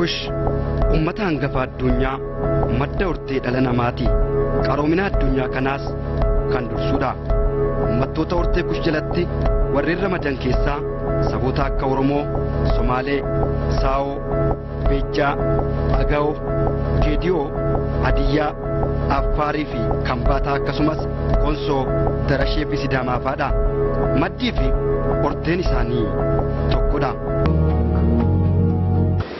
kush ummata hangafa addunyaa madda urtee dhala namaati. Qaroomina addunyaa kanaas kan dursuudha. Ummattoota urtee kush jalatti warreen ramadan keessaa saboota akka Oromoo, Somaalee, Saawoo, Beejjaa, Agaa'oo, Geediyoo, Hadiyyaa, Affaarii fi Kambaataa akkasumas Konsoo, Darashee fi Sidaamaa fa'aadha. Maddii fi urteen isaanii tokkodha.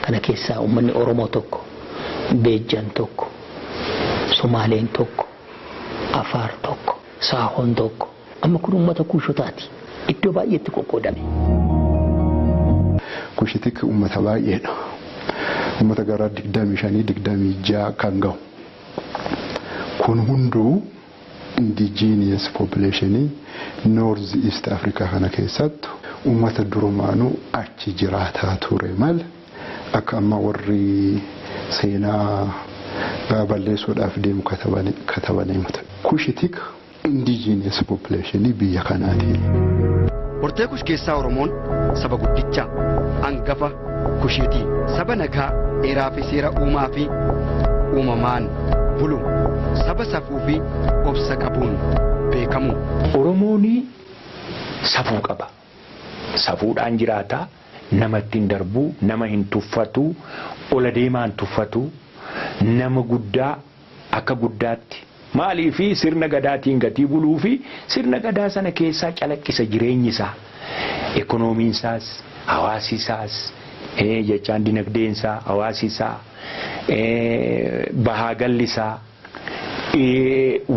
Kana keessaa uummanni Oromoo tokko, Beejjaan tokko, Somaaleen tokko, Afaar tokko, Saahoon tokko. Amma kun uummata Kushotaati. Iddoo baay'eetti qoqqoodame. Kushitik uummata baay'eedha. Uummata gara 25-26 kan gahu. Kun hunduu indigenous population North East Africa kana keessatti uummata durumaanuu achi jiraataa ture mal akka amma warri seenaa balleessuudhaaf deemu katabanii Kushitik indigenous population biyya kanaati. Hortee kush keessaa Oromoon saba guddicha hangafa Kushiiti. Saba nagaa dheeraa fi seera uumaa fi uumamaan bulu. Saba safuu fi obsa qabuun beekamu. Oromooni safuu qaba. Safuudhaan jiraata. Nama ittiin darbu, nama hin tuffatu, ola deemaan tuffatu, nama guddaa akka guddaatti. Maalii fi sirna gadaatiin gatii buluu fi sirna gadaa sana keessaa calaqqisa jireenyi isaa. Ekonomiin isaas, hawaasi isaas, jechaan dinagdeen isaa, hawaasi isaa, bahaagalli isaa,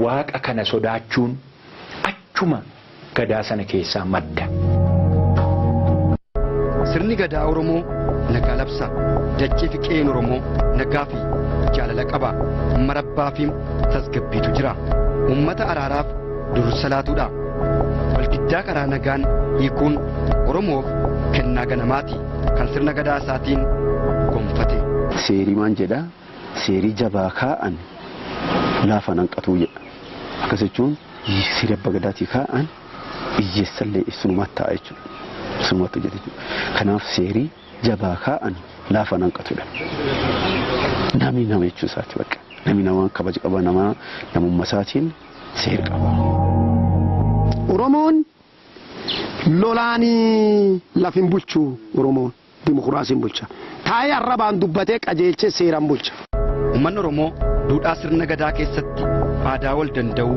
waaqa kana sodaachuun achuma gadaa sana keessaa madda. Sirni gadaa Oromoo nagaa labsa. Dachee fi qe'een Oromoo nagaa fi jaalala qaba. Marabbaa fi tasgabbiitu jira. Uummata araaraaf dursa laatuudha. Walgiddaa karaa nagaan hiikuun Oromoof kennaa ganamaati. Kan sirna gadaa isaatiin gonfate. Seerii maan jedha? Seerii jabaa kaa'an laafa nanqatuu jedha. Akkas jechuun seerii abbaa gadaatii kaa'an iyyeessallee isumatti ta'a jechuudha. Isumatti jedha jechuudha. Kanaaf seerii jabaa kaa'an laafa nanqatuudha. Namni nama jechuu isaati bakka. Namni nama kabaja qaba namummaa isaatiin seera qaba. Oromoon lolaanii lafin bulchu Oromoon dimokiraasiin bulcha. Taa'ee arrabaan dubbatee qajeelchee seeraan bulcha. Uummanni Oromoo duudhaa sirna gadaa keessatti aadaa wal danda'uu,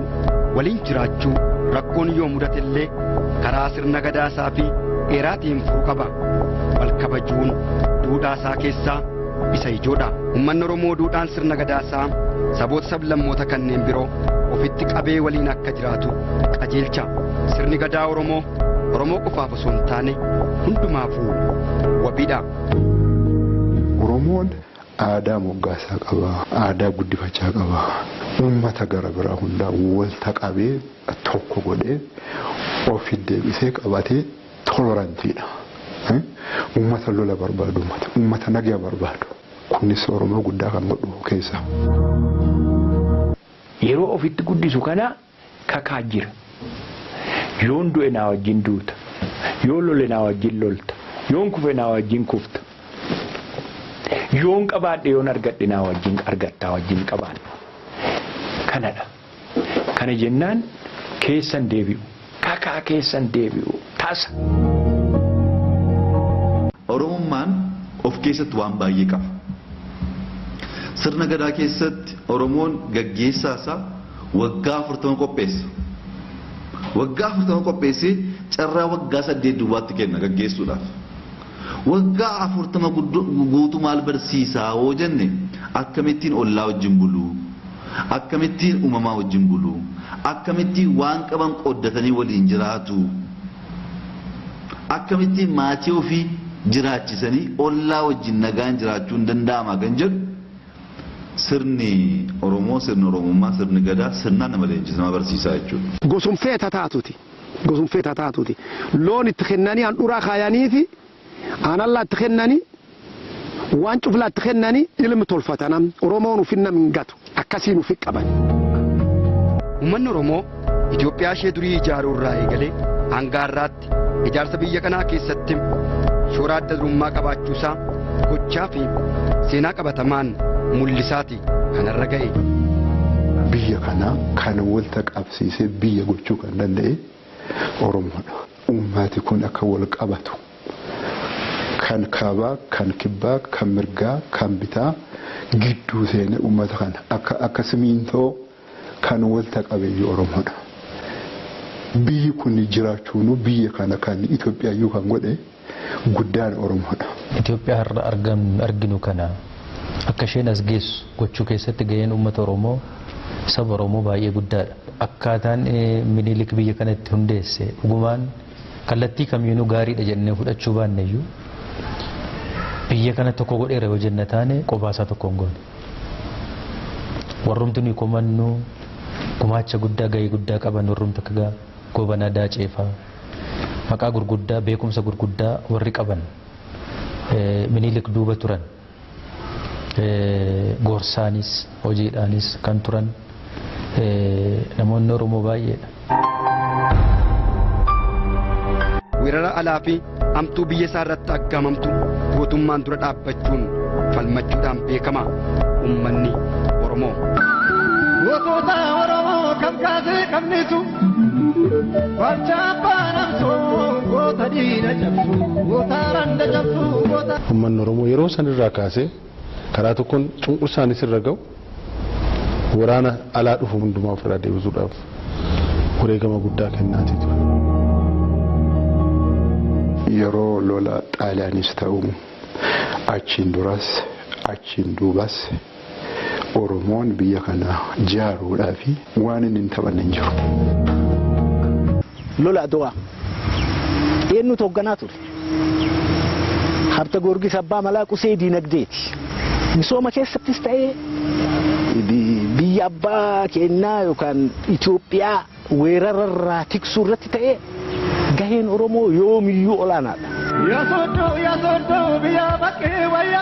waliin jiraachuu, rakkoon yoo mudate illee karaa sirna gadaa isaa fi dheeraatiin furuu qaba. Wal kabajuun duudhaa isaa keessaa isa ijoodha. Uummanni Oromoo duudhaan sirna gadaa isaa saboota sablammoota kanneen biroo ofitti qabee waliin akka jiraatu qajeelcha. Sirni gadaa Oromoo qofaaf osoo hin taane hundumaafuu wabiidha. Oromoon aadaa moggaasaa qaba, aadaa guddifachaa qaba. Uummata gara biraa hundaa walta qabee tokko godhee ofitti deebisee qabatee tolerantiidha. Uummata lola barbaadu, uummata nagaa barbaadu. Kunis Oromoo guddaa kan godhu keessa. Yeroo ofitti guddisu kana kakaa jira. Yoon du'e naa wajjin duuta. Yoon lole naa wajjin lolta. Yoon kufe naa wajjin kufta. Yoon qabaadhe yoon argadhe naa wajjin argattaa wajjin qabaadhe. Kanadha. Kana jennaan keessan deebi'u. Kakaa keessan deebi'u. Taasa. Oromummaan of keessatti waan baay'ee qaba. Sirna gadaa keessatti Oromoon gaggeessaa isaa waggaa 40 qopheessa. Waggaa 40 qopheessee carraa waggaa 8 duubaatti kenna gaggeessuudhaaf. Waggaa 40 guutuu maal barsiisaa hoo jenne akkamittiin ollaa wajjin buluu, akkamittiin uumamaa wajjin buluu, akkamittiin waan qaban qoddatanii waliin jiraatu, akkamittiin maatii ofii jiraachisanii ollaa wajjin nagaan jiraachuun danda'ama kan jedhu sirni Oromoo, sirni Oromummaa, sirni gadaa sirnaan nama leenjisa nama barsiisaa jechuudha. Gosumfeeta taatuuti. Loon itti kennanii handhuraa kaayanii fi aanallaa itti kennanii waan cuflaa itti kennanii ilmi tolfatan Oromoon ufinna mingatu akkasiin ufi qaban. Uummanni Oromoo Itoophiyaa ishee durii ijaaruu irraa eegalee hanga har'aatti ijaarsa biyya kanaa keessatti shoora adda durummaa qabaachuusaa gochaa fi seenaa qabatamaan mul'isaati kanarra ga'e. Biyya kana kan walta qabsiisee biyya gochuu kan danda'e Oromoodha. Uummati kun akka wal qabatu kan kaabaa, kan kibbaa, kan mirgaa, kan bitaa gidduu seenee uummata kana akka simintoo kan walta qabeeyyu Oromoodha. Biyyi kun jiraachuun biyya kana kan Itoophiyaayyuu kan godhe guddaan Oromoodha. Itoophiyaa har'a arginu kana akka isheen as geessu gochuu keessatti gaheen uummata Oromoo saba Oromoo baay'ee guddaadha. Akkaataan Minilik biyya kanatti hundeesse dhugumaan kallattii kamiinuu gaariidha jennee fudhachuu baanneyyuu biyya kana tokko godheera yoo jenna taane qobaasaa tokko hin goone. Warrumti nuyi komannu gumaacha guddaa gahee guddaa qaban warrumti akka Gobanaa Daaceefaa maqaa gurguddaa beekumsa gurguddaa warri qaban Minilik duuba turan gorsaanis hojiidhaanis kan turan namoonni Oromoo baay'eedha. Weerara alaa fi amtuu biyya isaa irratti aggaamamtu gootummaan dura dhaabbachuun falmachuudhaan beekama uummanni Oromoo. Gootota Oromoo kam kaasee qabnisu walchaa baanamsoo goota diina cabsu goota randa cabsu goota. Uummanni Oromoo yeroo san irraa kaasee karaa tokkoon cunqursaanis irra ga'u waraana alaa dhufu hundumaa ofirraa deebisuudhaaf wareegama guddaa kennaatii ture. Yeroo lola Xaaliyaanis ta'u achiin duras achiin duubas Oromoon biyya kana jaaruudhaaf waan inni hin taphanne hin jiru. Lola Adwaa eenyutu hoogganaa ture? Habta Goorgis Abbaa Malaa Qusee Diinagdeeti. Misooma keessattis ta'ee biyya abbaa keenyaa yookaan Itoophiyaa weerararraa tiksuu irratti ta'ee gaheen Oromoo yoomiyyuu olaanaadha. Yaasodoo biyya bakkee wayya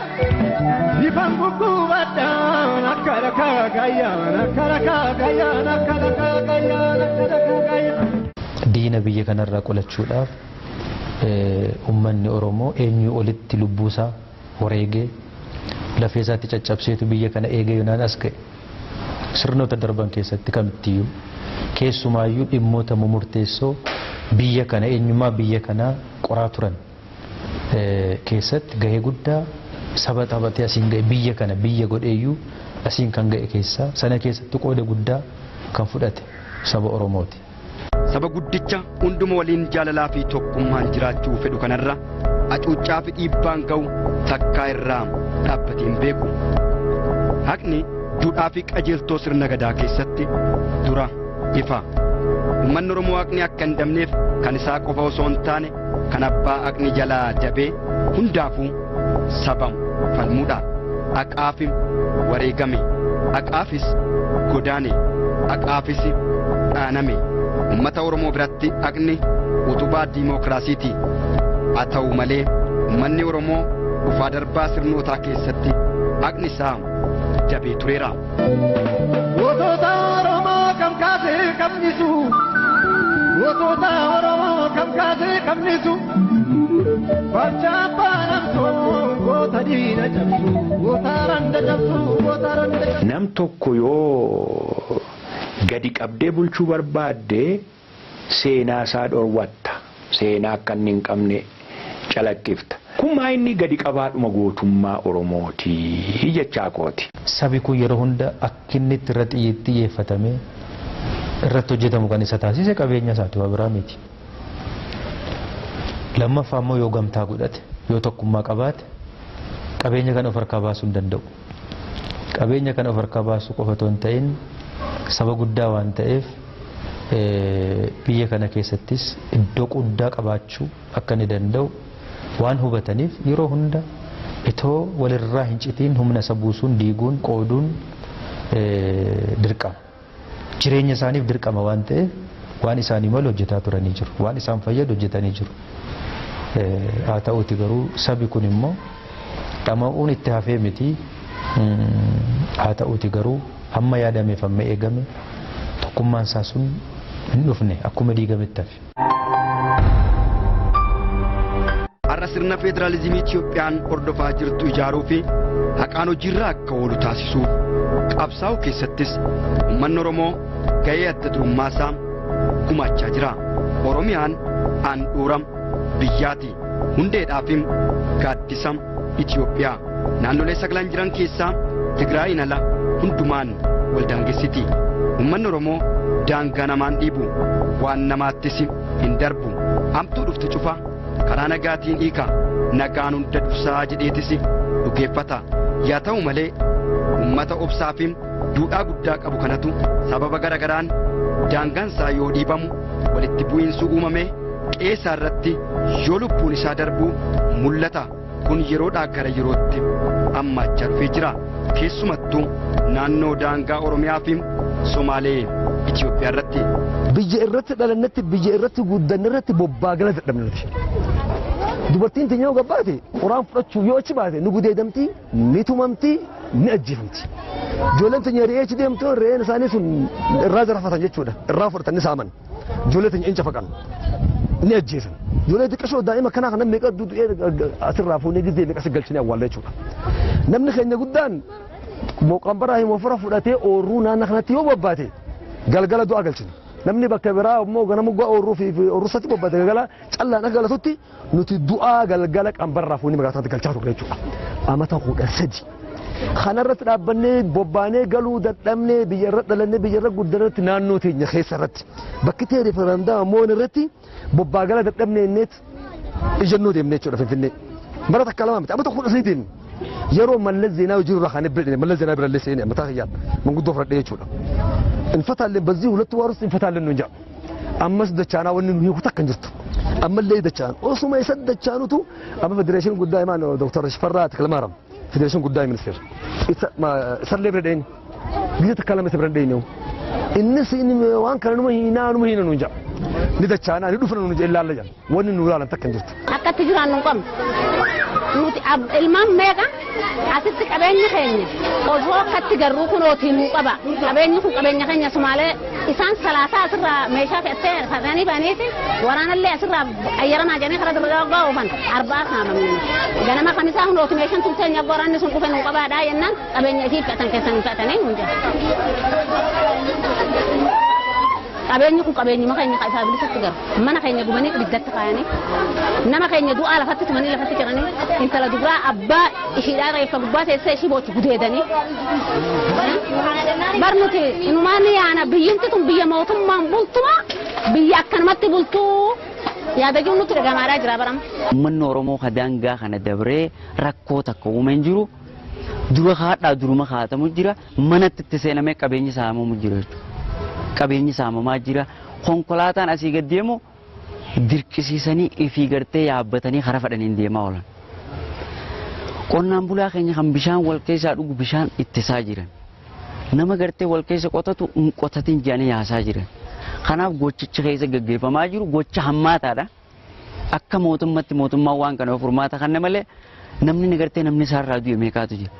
ifaan guggubaadhaan akka rakaa gayyaan akka rakaa gayyaan akka rakaa gayyaan akka rakaa gayyaan. Diina biyya kanarraa qolachuudhaaf uummanni Oromoo eenyu olitti lubbuusaa wareegee lafee isaatti caccabseetu biyya kana eegee yoonaan as ga'e. Sirnoota darban keessatti kamittiyyuu keessumaayyuu dhimmoota murteessoo biyya kana eenyummaa biyya kanaa qoraa turan keessatti gahee guddaa saba taphatee asiin ga'e biyya kana biyya godheeyyuu asiin kan ga'e keessaa sana keessatti qooda guddaa kan fudhate saba Oromooti. Saba guddicha hunduma waliin jaalalaa fi tokkummaan jiraachuu fedhu kanarra hacuuccaa fi dhiibbaan ga'u takkaa irraa dhaabbatee hin beeku. Haqni duudhaa fi qajeeltoo sirna gadaa keessatti dura ifa. Uummanni Oromoo haqni akka hin dabneef kan isaa qofa osoo hin taane kan abbaa haqni jalaa dabee hundaafuu sabamu falmuudha. Haqaafis wareegame, haqaafis godaane, haqaafis dhaaname. Uummata Oromoo biratti haqni utubaa diimookiraasiiti. Haa ta'u malee uummanni Oromoo dhufaa darbaa sirnootaa keessatti haqni isaa dabee tureera. Gootota Oromoo kam kaasee qabnisu gootota Oromoo kam kaasee qabnisu walchaa baanamsoo goota diina cabsu goota randa cabsu goota randa cabsu. Nam tokko yoo gadi qabdee bulchuu barbaadde seenaa isaa dhorwatta. Seenaa akka inni hin qabne calaqqifta. Kumaa inni gadi qabaadhuma gootummaa Oromooti jechaa kooti. Sabi kun yeroo hunda akka inni itti irra xiyyeeffatamee irratti hojjetamu kan isa taasise qabeenya isaati waa biraa miti. Lammaffaa immoo yoo gamtaa godhate yoo tokkummaa qabaate qabeenya kana of harkaa baasuu hin danda'u. Qabeenya kana of harkaa baasuu qofa otoo hin ta'in saba guddaa waan ta'eef biyya kana keessattis iddoo guddaa qabaachuu akka inni danda'u waan hubataniif yeroo hunda itoo walirraa hin citiin humna isa buusuun diiguun qooduun dirqama. Jireenya isaaniif dirqama waan ta'eef waan isaanii malu hojjetaa turanii jiru. Waan isaan fayyadu hojjetanii jiru. Haa ta'uuti garuu sabi kun immoo dhama'uun itti hafee miti. Haa ta'uuti garuu hamma yaadameef amma eegame tokkummaan isaa sun hin dhufne akkuma diigametti hafe. har'a sirna federaalizimii Itiyoophiyaan hordofaa jirtu ijaaruu fi haqaan hojiirra akka oolu taasisuuf qabsaa'uu keessattis uummanni Oromoo gahee adda durummaasaa gumaachaa jira. Oromiyaan handhuura biyyaati. Hundeedhaaf gaaddisa Itiyoophiyaa. Naannolee sagalan jiran keessaa Tigraayin ala hundumaan wal daangessiti. Uummanni Oromoo daangaa namaan dhiibu waan namaattis hin darbu. Hamtuu dhuftu cufa karaa nagaatiin hiika. Nagaan hunda dursaa jedheetis dhugeeffata. Yaa ta'u malee uummata obsaa fi duudhaa guddaa qabu kanatu sababa garagaraan daangaan isaa yoo dhiibamu walitti bu'iinsi uumame qeessaa irratti yoo lubbuun isaa darbu mul'ata. Kun yeroodhaa gara yerootti hammaachaa dhufee jira. Keessumattuu naannoo daangaa Oromiyaa fi Somaalee Itiyoophiyaa irratti. Biyya irratti dhalannetti biyya irratti guddanne irratti bobbaagala dadhabneeti. Dubartiin teenya gabbaate qoraan fudhachuu yoo achi baate nu gudeedamti, ni tumamti, ni ajjeefamti. Ijoolleen teenya re'ee deemtu re'een isaanii sun irraa zarafatan jechuudha. Irraa fudhatanii saaman. Ijoollee teenya inca faqan. Ni ajjeesan. Ijoollee xiqqashoo daa'ima kanaa kan namni meeqa asirraa fuunee gizee meeqa si galchinee awwaalla jechuudha. Namni keenya guddaan moqambaraa himofora fudhatee oorruu naannoo kanatti yoo bobbaate galgala du'a galchina. Namni bakka biraa immoo ganama gu'a oorruu fi oorruusatti bobbaate galgala callaan akka galatutti nuti du'aa galgala qambarraa fuunee magaalatti galchaa turre jechuudha. Amata 13. Kanarratti dhaabbannee bobbaanee galuu dadhabnee biyya irra dhalannee biyya irra guddannetti naannoo teenya keessa irratti bakki ta'e referendaama moon irratti bobbaagala dadhabnee inneet ijannoo deemnee jechuudha Finfinnee. Bara takka lama miti amata 13 deemne. Yeroo Mallas Zeenaawi jiru irraa kan ebbedhe Mallas Zeenaawi birallee seenee mataa kiyyaan manguddoo fudhadhee jechuudha. Infataallee bazii hulattu waarus infataallee nu jaa. Ammas dachaanaa wanni nu hiiku takka hin jirtu. Ammallee dachaan osuma isa dachaanutu amma federeeshinii guddaa himaan Dr. Shifarraa Tikilmaaram. Federation guddaa ministeer sarlee bira dheenye biyya takka lama isa bira dheenye innis waan kana numa hiina nu jaa ni dachaanaa ni dhufna nu jaa ilaalla jaa wanni nu ilaalan takka hin jirtu. Akkatti jiraan nu qabnu nuti ilmaan meeqa asitti qabeenya keenya osoo akkatti garuu kunootii nu qaba qabeenyi kun qabeenya keenya Somaalee isaan salaasaa asirraa meeshaa fe'attee fadhanii baniiti waraanallee asirraa ayyaramaa jedhanii karaa dura oofan arbaa kaamamne ganama kamisaa hunooti meeshaan tun teenya waraanni sun dhufe nu qabaadhaa jennaan qabeenya isii fe'atan keessan hin fe'atanii nu jira. Qabeenyi kun qabeenyuma keenya isaa bilisatti garu mana keenya gubanii ibiddatti kaayanii nama keenya du'aa lafatti tumanii lafatti jiranii intala dubraa abbaa ishiidhaa reeffa gubbaa teessee ishii bootti gudeedanii barnuti inumaan yaana biyyinti tun biyya mootummaan bultuma biyya akkanumatti bultuu yaadajuun nutti dhagamaadhaa jira barama. Uummanni Oromoo daangaa kana dabree rakkoo takka uumeen jiru dura haadhaa duruma haatamu jira manatti itti seenamee qabeenyi saamamu jira jechuudha. Qabeenyi saamamaa jira konkolaataan asii gad deemu dirqisiisanii ifii gartee yaabbatanii karaa fadhanii deemaa oolan. Qonnaan bulaa keenya kan bishaan wal keessaa dhugu bishaan ittisaa jiran nama gartee wal keessa qotatu hin qotatin jedhanii yaasaa jiran. Kanaaf gochichi keessa gaggeeffamaa jiru gocha hammaataadha. Akka mootummaatti mootummaan waan kana furmaata kanne malee namni gartee namni isaarraa du'e meeqaatu jira.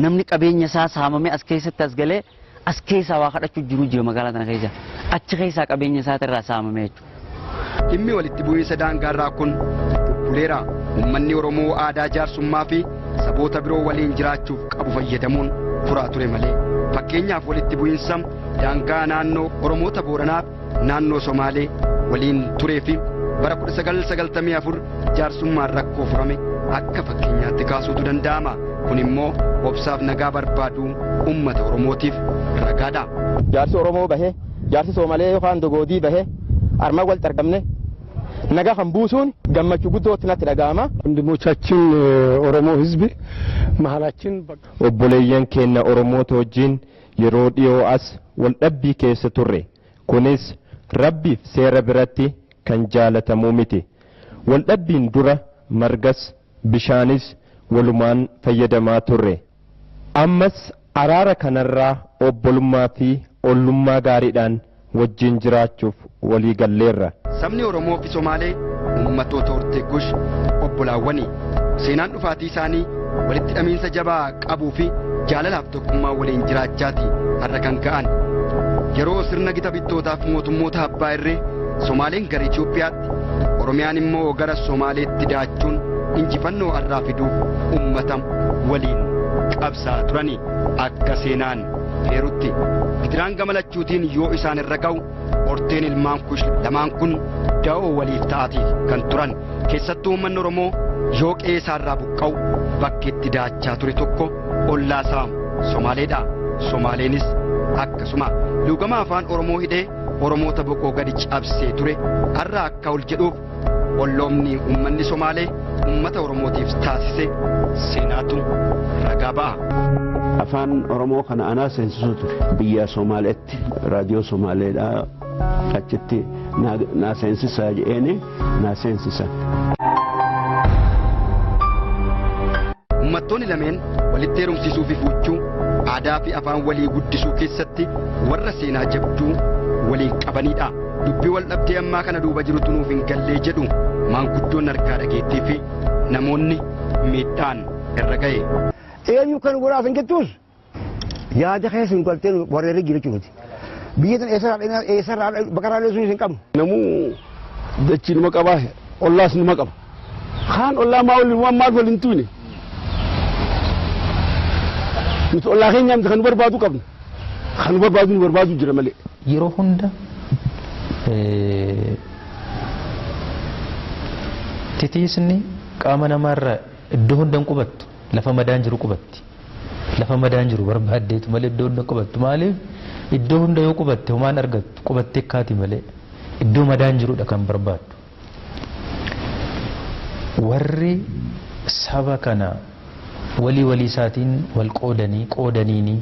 Namni qabeenya isaa saamamee as keessatti as galee as keessaa waa kadhachuu jira magaalaa tana keessa achi keessaa qabeenya isaatirraa saamamee jechuudha. Dhimmi walitti bu'iinsa daangaarraa kun bubbuleera. Uummanni Oromoo aadaa jaarsummaa fi saboota biroo waliin jiraachuuf qabu fayyadamuun furaa ture malee. Fakkeenyaaf walitti bu'iinsa daangaa naannoo Oromoota Booranaaf naannoo Somaalee waliin turee fi bara 1994 jaarsummaan rakkoo furame akka fakkeenyaatti kaasuutu danda'ama. Kun immoo obsaaf nagaa barbaadu uummata Oromootiif ragaadha. Jaarsi Oromoo bahe, jaarsi Somaalee yookaan Dogoodii bahe, arma wal argamne nagaa kan buusuun gammachuu guddootti natti dhaga'ama. ወንድሞቻችን ኦሮሞ ህዝብ መሀላችን obboleeyyan keenya Oromoota wajjin yeroo dhiyoo as wal dhabbii keessa turre kunis rabbiif seera biratti kan jaalatamuu miti. Wal dhabbiin dura margas bishaanis walumaan fayyadamaa turre. Ammas araara kanarraa obbolummaa fi ollummaa gaariidhaan wajjin jiraachuuf walii galleerra. Sabni Oromoo fi Somaalee uummatoota hortee gush obbolaawwani. Seenaan dhufaatii isaanii walitti hidhamiinsa jabaa qabuu fi jaalalaaf tokkummaa waliin jiraachaati har'a kan ka'an. Yeroo sirna gita bittootaaf mootummoota abbaa irree Somaaleen gara Itoophiyaatti Oromiyaan immoo gara Somaaleetti daachuun injifannoo har'aa fiduuf ummata waliin qabsaa turani akka seenaan eerutti. Gidiraan gamalachuutiin yoo isaan irra ga'u horteen ilmaan kush lamaan kun da'oo waliif ta'atii kan turan. Keessattuu uummanni Oromoo yoo qe'ee isaarraa buqqa'u bakki itti daachaa ture tokko ollaasaa Somaaleedha. Somaaleenis akkasuma luugama afaan Oromoo hidhee Oromoota boqoo gadi cabsee ture har'a akka ol jedhuuf olloomni uummanni Somaalee uummata Oromootiif taasise seenaatu ragaa ba'a. Afaan Oromoo kana anaa seensisuu ture biyya Somaaleetti raadiyoo Somaaleedhaa achitti naa seensisaa jedheeni naa seensisan. Uummattoonni lameen walitti heerumsiisuu fi fuuchuu aadaa fi afaan walii guddisuu keessatti warra seenaa jabduu waliin qabanidha. Dubbii wal dhabdee ammaa kana duuba jirutu nuuf hin gallee jedhu maanguddoon harkaa dhageettii fi namoonni miidhaan irra ga'e. Eenyu kan godhaaf hin jettuus yaada keessa hin galteen warreerri jira jechuuti. Biyya tan eessarraa baqaraa leessuun hin qabnu. Namuu dachii numa qabaa ollaas numa qaba. Kaan ollaa maa waliin waan maal waliin tuune. Nuti ollaa keenya kan barbaadu qabna. Kan barbaadu jira malee. Yeroo hunda titiisni qaama namaarraa iddoo hunda hin qubattu lafa madaan jiru qubatti. Lafa madaan jiru barbaaddeetu malee iddoo hunda qubattu. Maaliif iddoo hunda yoo qubatte homaan argattu qubattee kaati malee iddoo madaan jirudha kan barbaaddu. Warri saba kana walii isaatiin wal qoodaniini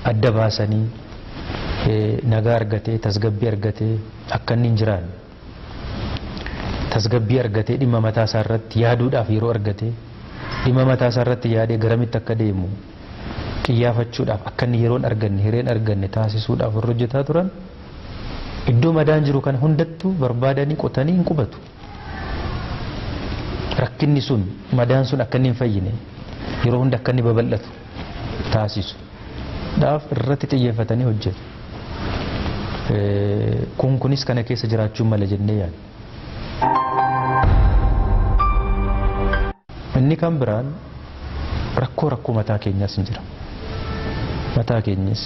adda baasanii nagaa argatee tasgabbii argatee akka inni hin jiraanne tasgabbii argatee dhimma mataa isaa irratti yaaduudhaaf yeroo argatee dhimma mataa isaa irratti yaadee garamitti akka deemu qiyyaafachuudhaaf akka inni yeroon arganne hireen arganne taasisuudhaaf warra hojjetaa turan iddoo madaan jiru kana hundattuu barbaadanii qotanii hin qubatu. Rakkinni sun madaan sun akka inni hin fayyine yeroo hunda akka inni babal'atu taasisu. Dhaaf irratti xiyyeeffatanii hojjetu. Kunis kana keessa jiraachuun mala jennee yaadna. Inni kan biraan rakkoo mataa keenyaas hin jira. Mataa keenyas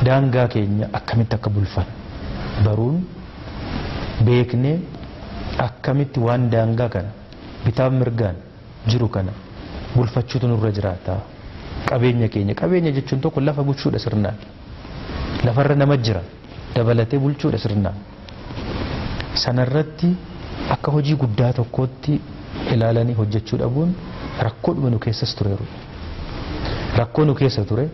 daangaa keenya akkamitti akka bulfan baruun beeknee akkamitti waan daangaa kana bitaaf mirgaan jiru kana bulfachuutu nurra jiraata. Qabeenya jechuun tokko lafa bulchuudha sirnaan. Lafarra nama jira dabalatee bulchuudha sirnaan. Sanarratti akka hojii guddaa tokkootti ilaalanii hojjechuu dhabuun rakkoo dhuma nu keessas tureeru. Rakkoo nu keessa ture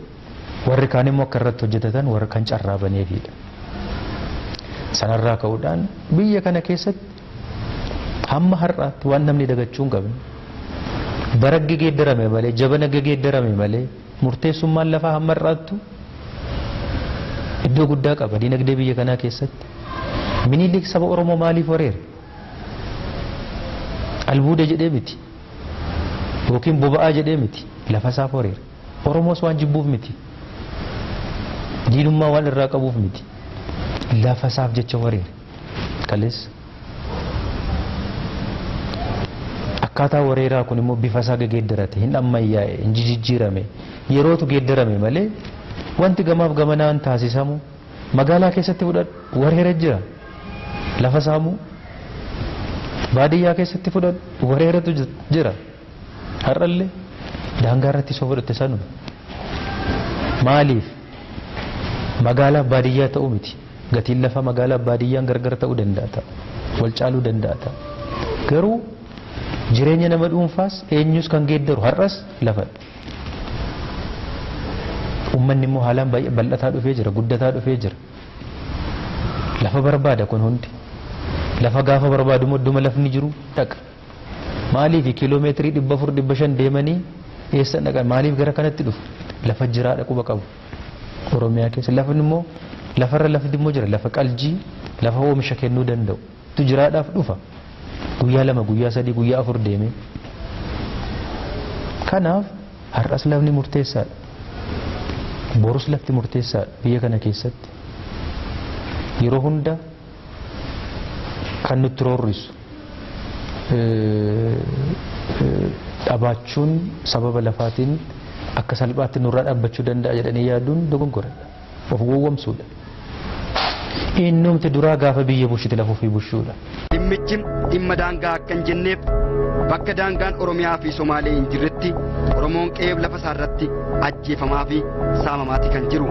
warri kaan immoo akka irratti hojjetatan warra kan carraa baneefidha. Sanarraa ka'uudhaan biyya kana keessatti hamma har'aatti waan namni dagachuu hin qabne bara geeddarame malee jabana geeddarame malee murteessummaan lafaa hamma har'aattu iddoo guddaa qaba dinagdee biyya kanaa keessatti. Minilik saba Oromoo maaliif wareere? Albuuda jedhee miti yookiin boba'aa jedhee miti lafa isaaf wareere. Oromoos waan jibbuuf miti diinummaa waan irraa qabuuf miti lafa isaaf jecha wareere. Kalees akkaataa wareeraa kun immoo bifa isaa geeddarate hin ammayyaa'e hin jijjiirame yerootu geeddarame malee wanti gamaaf gamanaan taasisamu magaalaa keessatti fudhadhu wareera jira. Lafa saamuu baadiyyaa keessatti fudhadhu wareeratu jira. Har'allee daangaa irratti soo fudhatte sanu maaliif magaalaa baadiyyaa ta'uu miti. Gatiin lafa magaalaa baadiyyaan gargar ta'uu danda'a, wal caaluu danda'a. Garuu jireenya nama dhuunfaas eenyus kan geeddaru har'as lafadha. Uummanni immoo haalaan bal'ataa dhufee jira, guddataa dhufee jira. Lafa barbaada kun hundi. Lafa gaafa barbaadu modduma lafni jiru dhaqa. Maaliif kiiloomeetirii 400-500 deemanii eessa dhaqan? Maaliif gara kanatti dhufu? Lafa jiraa dhaquu qabu. Oromiyaa keessa lafni immoo lafarra lafti immoo jira. Lafa qaljii, lafa oomisha kennuu danda'u. Tu jiraadhaaf dhufa. Guyyaa 2, guyyaa 3, guyyaa 4 deemee. Kanaaf har'as lafni murteessaadha. Borus lafti murteessaadha biyya kana keessatti. Yeroo hunda kan nutti roorrisu dhaabachuun sababa lafaatiin akka salphaatti nurraa dhaabbachuu danda'a jedhanii yaaduun dogongoradha. Of gowwomsuudha. Innumti duraa gaafa biyya bulchite lafa ofii bulchuudha. Dhimmichi dhimma daangaa akka hin jenneef bakka daangaan Oromiyaa fi Somaalee hin jirretti Oromoon qe'ee lafa isaarratti ajjeefamaa fi saamamaati kan jiru.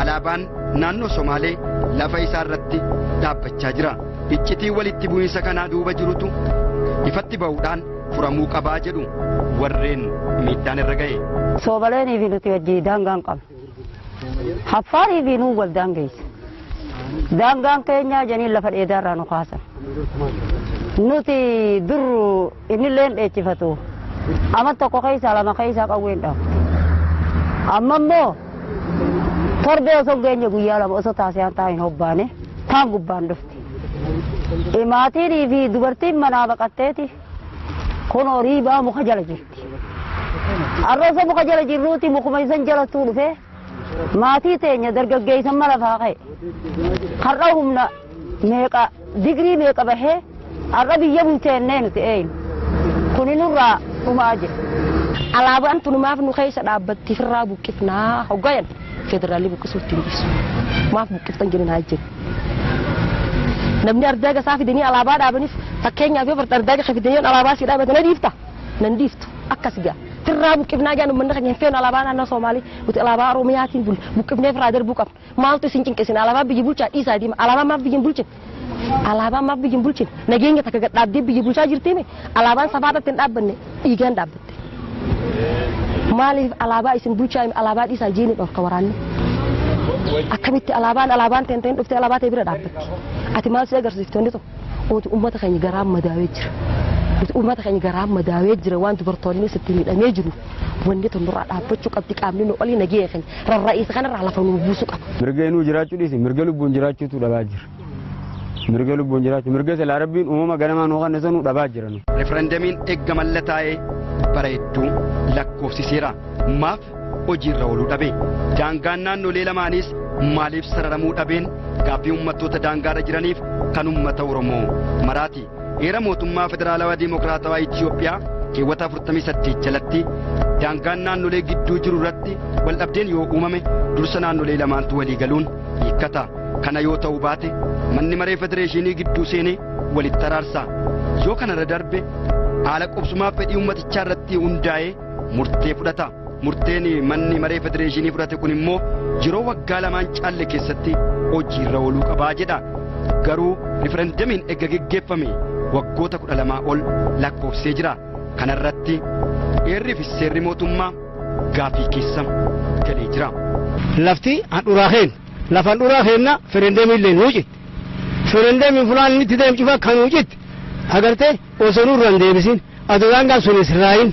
Alaabaan naannoo Somaalee lafa isaarratti dhaabbachaa jira. Iccitii walitti bu'iinsa kanaa duuba jirutu ifatti ba'uudhaan furamuu qabaa jedhu warreen miidhaan irra ga'e. Soomaaleenii fi nuti wajjin daangaan qabna. Haffaarii fi nuu wal daangeessa. Daangaan keenya janii lafa dheedaarraa nu kaasan. Nuti dur innillee dheechifatu. Amma tokko keessaa lama keessaa qawween dhabu. Amma immoo torbee osoo geenye guyyaa lama osoo taasisaan taa'in hobbaane taan gubbaan dhufti. Maatii fi dubartiin manaa baqatteeti kun horii baa muka jala jirti. Arroosa muka jala jirruuti mukuma isan jalattuu dhufee maatii teenya dargaggeessan mala faa ka'e. Har'a humna meeqa digirii meeqa bahee har'a biyya bulcheennee nuti eenyu. Kuni nurraa dhumaa jira. Alaabaan tunumaaf nu keessa dhaabbatti firraa buqqifnaa hoggayan federaalii buqqisuutti hin dhiisu. Maaf buqqiftan jedhan haa jiru. Namni ardaaga isaa fidanii alaabaa dhaabaniif fakkeenyaaf yoo ardaaga fidanii alaabaa si dhaabatan dhiifta nan dhiiftu akkas gaa. Firraa buqqifnaa jedhan uummanni keenya hin feenu alaabaa naannoo Somaalii nuti alaabaa Oromiyaatiin buqqifnee firraa darbuu qabna. Maaltu isin cinqisiin alaabaa biyyi bulchaa dhiisaa deema alaabaa maaf biyyi bulchin. Alaabaa maaf biyyi bulchin nageenya takka gadhaabdee biyyi bulchaa jirtiime alaabaan safaadatti hin dhaabbanne dhiigaan dhaabbatte. Maaliif alaabaa isin bulchaa alaabaa dhiisaa jiini dhorka waraanne. Akkamitti alaabaan teenteen dhuftee alaabaa ta'e bira dhaabbatti. Ati maal si agarsiiftoonni tokko uummata keenya garaan madaawee jira. Uummata keenya garaan madaawee jira waan dubartoonni sitti miidhamee jiru. Wanni tun nurraa dhaabbachuu qabdi qaamni nu olii nageenya keenya rarra'iisa kanarraa lafa nu buusuu qaba. Mirga inuu jiraachuu dhiisi mirga lubbuun jiraachuutu dhabaa jira. Mirga lubbuun jiraachuu mirga silaa rabbiin uumama ganamaa nuu kannisa nuu dhabaa jira. Referendamiin eegga mallataa'ee bara hedduu lakkoofsiseera. Maaf hojiirra ooluu dhabe. Daangaan naannolee lamaanis maaliif sararamuu dhabeen gaaffii uummattoota daangaarra jiraniif kan uummata Oromoo maraati. Heera mootummaa federaalawaa Dimokiraatawaa Itiyoophiyaa keewwata 48 jalatti daangaan naannolee gidduu jiru irratti wal dhabdeen yoo uumame dursa naannolee lamaantu walii galuun hiikkata. Kana yoo ta'u baate manni maree federeeshinii gidduu seenee walitti araarsa. Yoo kanarra darbe haala qubsumaaf fedhii uummatichaa irratti hundaa'ee murtee fudhata. Murteen manni maree federeeshinii fudhate kun immoo yeroo waggaa lamaan caalle keessatti hojiirra ooluu qabaa jedha. Garuu referendamiin eegga geggeeffame waggoota 12 ol lakkoofsee jira. Kanarratti heerri fi seerri mootummaa gaaffii keessa galee jira. Lafti handhuuraaheen lafa handhuuraaheenna referendamiin illee nuucitti. Referendamiin fulaan inni itti deemcufa kan nuucitti agartee osoo nurra hin deebisin adoo daangaan sun Israa'in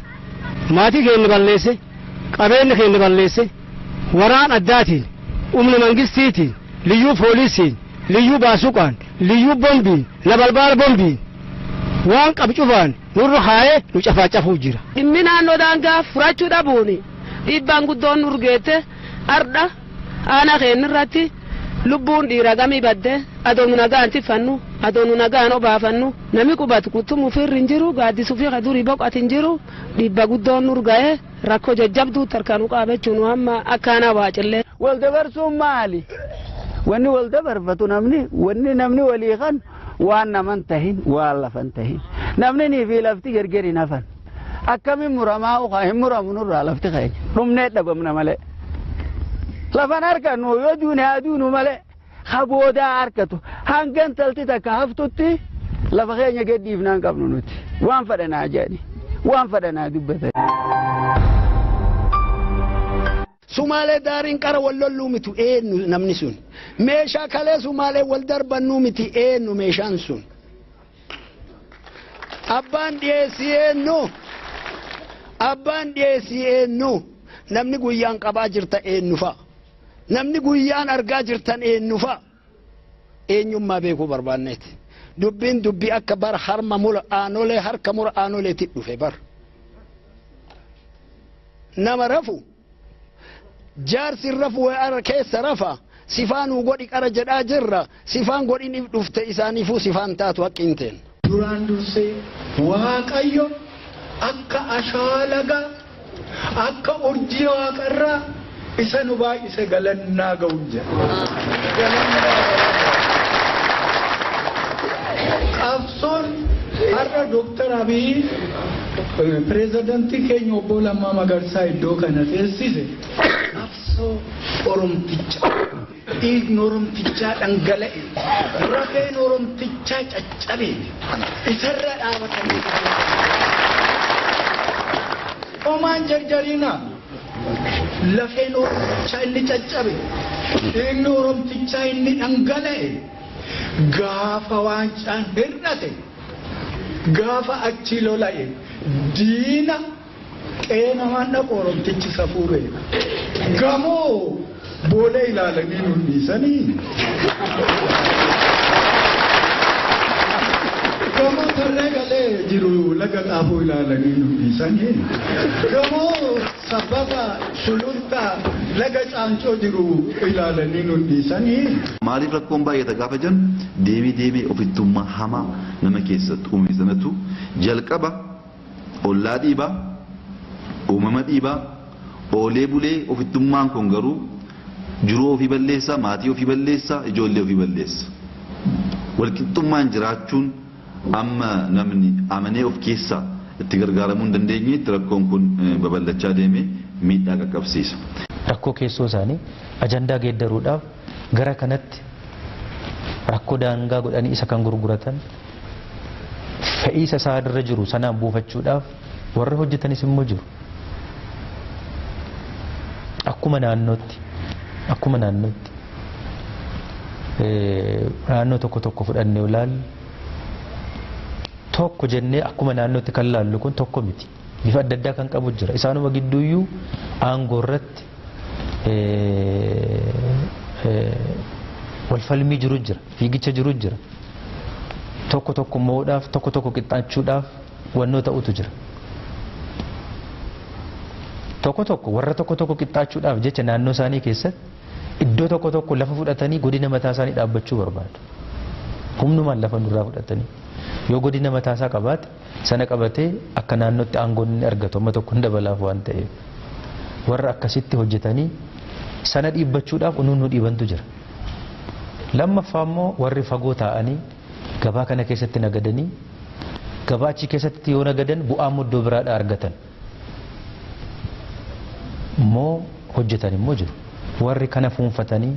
maatii keenya balleesse qabeenya keenya balleesse waraan addaatiin humna mangistiitiin liyyuu poolisiin liyyuu baasuqaan liyyuu bombiin labalbaala bombiin waan qabcufaan nurra haayee nu cafaacafuu jira. Dhimmi naannoo daangaa furachuu dhabuuni dhiibbaan guddoon nurgeette ardha aanaa keenya irratti lubbuun dhiira gamii badde adoonu nagaan tiffannu adoonu nagaan obaafannu nami qubatu kutumu firri hin jiru gaaddisuu fi kadurii boqatu hin jiru dhiibba guddoon nurga'ee rakkoo jajjabduu tarkaanuu qaabachuun amma akkaana waacillee. Wal dabarsuun maali? Wanni wal dabarfatu wanni namni walii kan waan naman tahin waan lafan tahin namni nii fi lafti gargari nafan akkamiin muramaa ukaa hin muramu nurraa lafti keenya dhumnee dhabamna malee. Lafan harkannu yoo duune haa duunu malee haboodaa harkatu hangan talti takka haftutti lafa keenya gadhiifnaan qabnu nuti waan fadhanaa jedhani waan fadhanaa dubbatan. Sumaalee daariin qara wal lolluu miti eenyu namni sun meeshaa kalee Sumaalee wal darbannuu miti eenyu meeshaan sun abbaan dhiyeessii eenyu namni guyyaan qabaa jirta eenyu fa'a. Namni guyyaan argaa jirtan eenyu fa'a eenyummaa beekuu barbaanneeti. Dubbiin dubbii akka bara harma mura aanolee harka mura aanoleetti dhufe bar. Nama rafu jaarsi rafu keessa rafa sifaanuu godhi qara jedhaa jirra sifaan godhiniif dhufte isaaniifuu sifaan taatu haqqinteen. Duraan dursee Waaqayyo akka ashaalaga akka urjii waaqarraa isa nu baay'ise galannaa ga'u jedha. Qabsoon har'a Dooktar Abiy pireezidantii keenya obbo Lammaa Magarsaa iddoo kana teessise qabsoo Oromticha dhiigni Oromtichaa dhangala'e rafeen Oromtichaa caccabe isarra dhaabatanii homaan jarjarina lafeen Oromtichaa inni caccabe dhiigni Oromtichaa inni dhangala'e gaafa waancaan hir'ate gaafa achi lola'e diina qeenamaan dhaqu Oromtichi safuure gamoo booda ilaalanii nun dhiisanii gamoo tarree galee jiru laga xaafuu ilaalanii nun dhiisanii gamoo sababa sulultaa laga caancoo jiru ilaalanii nun dhiisanii. Maaliif rakkoon baay'ata gaafa jennu deemee ofittummaa hamaa nama keessatti uumame sanatu jalqaba ollaa dhiibaa uumama dhiibaa oolee bulee ofittummaan kun garuu jiruu ofii balleessaa maatii ofii balleessaa ijoollee ofii balleessa. Walqixxummaan jiraachuun amma namni amanee of keessaa itti gargaaramuu hin dandeenyetti rakkoon kun babal'achaa deemee miidhaa qaqqabsiisa. Rakkoo keessoo isaanii ajandaa geeddaruudhaaf gara kanatti rakkoo daangaa godhanii isa kan gurguratan fe'iisa isaa irra jiru sanaan buufachuudhaaf warri hojjetanis immoo jiru. Akkuma naannootti naannoo tokko fudhannee ilaallu tokko jennee akkuma naannootti kan laallu kun tokko miti. Bifa adda addaa kan qabu jira. Isaanuma gidduuyyuu aangoo irratti walfalmii jiru jira, fiigicha jiru jira. Tokko mo'uudhaaf, tokko qixxaachuudhaaf wannoo ta'utu jira. Warra tokko qixxaachuudhaaf jecha naannoo isaanii keessatti iddoo tokko lafa fudhatanii godina mataa isaanii dhaabbachuu barbaadu. Humnumaan lafa nurraa fudhatanii. Yoo godina mataa isaa qabaate sana qabatee akka naannootti aangoon inni argatu amma tokko hin dabalaaf waan ta'eef. Warra akkasitti hojjetanii sana dhiibbachuudhaaf unuun dhiibantu jira. Lammaffaa immoo warri fagoo taa'anii gabaa kana keessatti nagadanii gabaa achi keessatti yoo nagadan bu'aa iddoo biraadhaa argatan. Immoo hojjetan immoo jiru. Warri kana fuunfatanii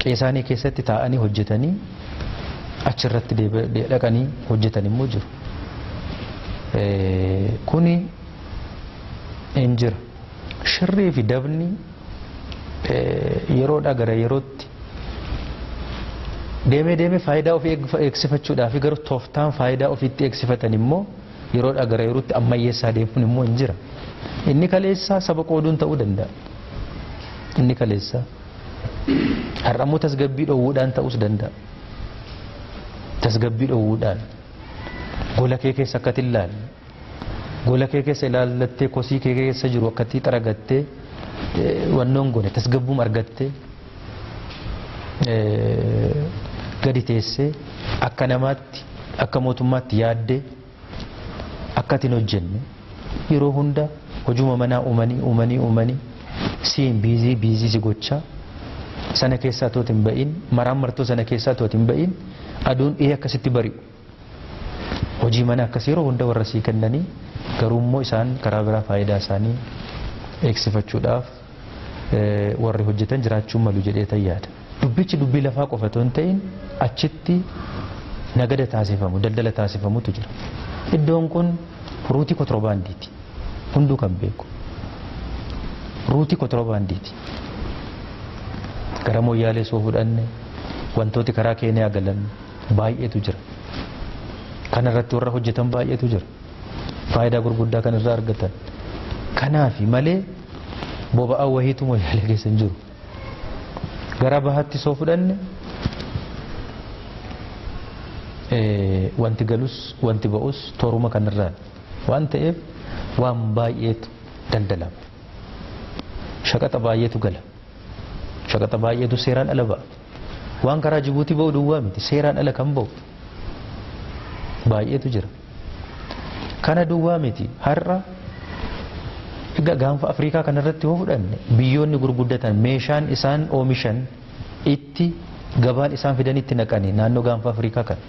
qeesaanii keessatti taa'anii hojjetanii achirratti dhaqanii hojjetan immoo jiru. Kuni hin jira. Shirrii fi dabni yeroodhaa gara yerootti deemee faayidaa ofii eegsifachuudhaaf garuu tooftaan faayidaa ofiitti eegsifatan immoo yeroodhaa gara yerootti ammayyeessaa deemuun immoo hin jira. Inni kaleessaa saba qooduun ta'uu danda'a. Inni kaleessaa har'ammoo tasgabbii dhoowwuudhaan ta'uus danda'a. Tasgabbii dhoowwuudhaan gola kee keessa akkati ilaalle gola kee keessa ilaallattee kosii kee keessa jiru akkati xaragattee wannoon gone tasgabbuum argattee gadi teessee akka namaatti akka mootummaatti yaaddee akkatiin hojjenne yeroo hunda hojuma manaa uumanii siin biizii si gochaa sana keessaa tooti hin ba'in maraan martoo sana keessaa tooti hin ba'in aduun dhihee akkasitti bari'u hojii mana akkasii yeroo hunda warra sii kennanii garuu immoo isaan karaa biraa faayidaa isaanii eegsifachuudhaaf warri hojjetan jiraachuun malu jedhee tayyaada. Dubbichi dubbii lafaa qofa otoo hin ta'in achitti nagada taasifamu daldala taasifamutu jira. Iddoon kun ruutii kontiroobaandiiti. Hunduu kan beeku. Ruutii kontiroobaandiiti. Gara Moyyaalee soo fudhanne wantooti karaa Keeniyaa galan baay'eetu jira. Kana irratti warra hojjetan baay'eetu jira. Faayidaa gurguddaa kan irraa argatan. Kanaafi malee boba'aa wahiitu Moyyaalee keessa hin jiru. Gara bahaatti soo fudhanne wanti galus wanti ba'us tooruma kanarraan waan ta'eef waan baay'eetu daldalama. Shaqaxa baay'eetu gala. shaqaxa baay'eetu seeraan ala ba'a. Waan karaa Jibuutii ba'u duwwaa miti seeraan ala kan ba'u baay'eetu jira. Kana duwwaa miti har'a egaa gaanfa Afrikaa kanarratti yoo fudhanne biyyoonni gurguddatan meeshaan isaan oomishan itti gabaan isaan fidan itti naqanii naannoo gaanfa Afrikaa kana.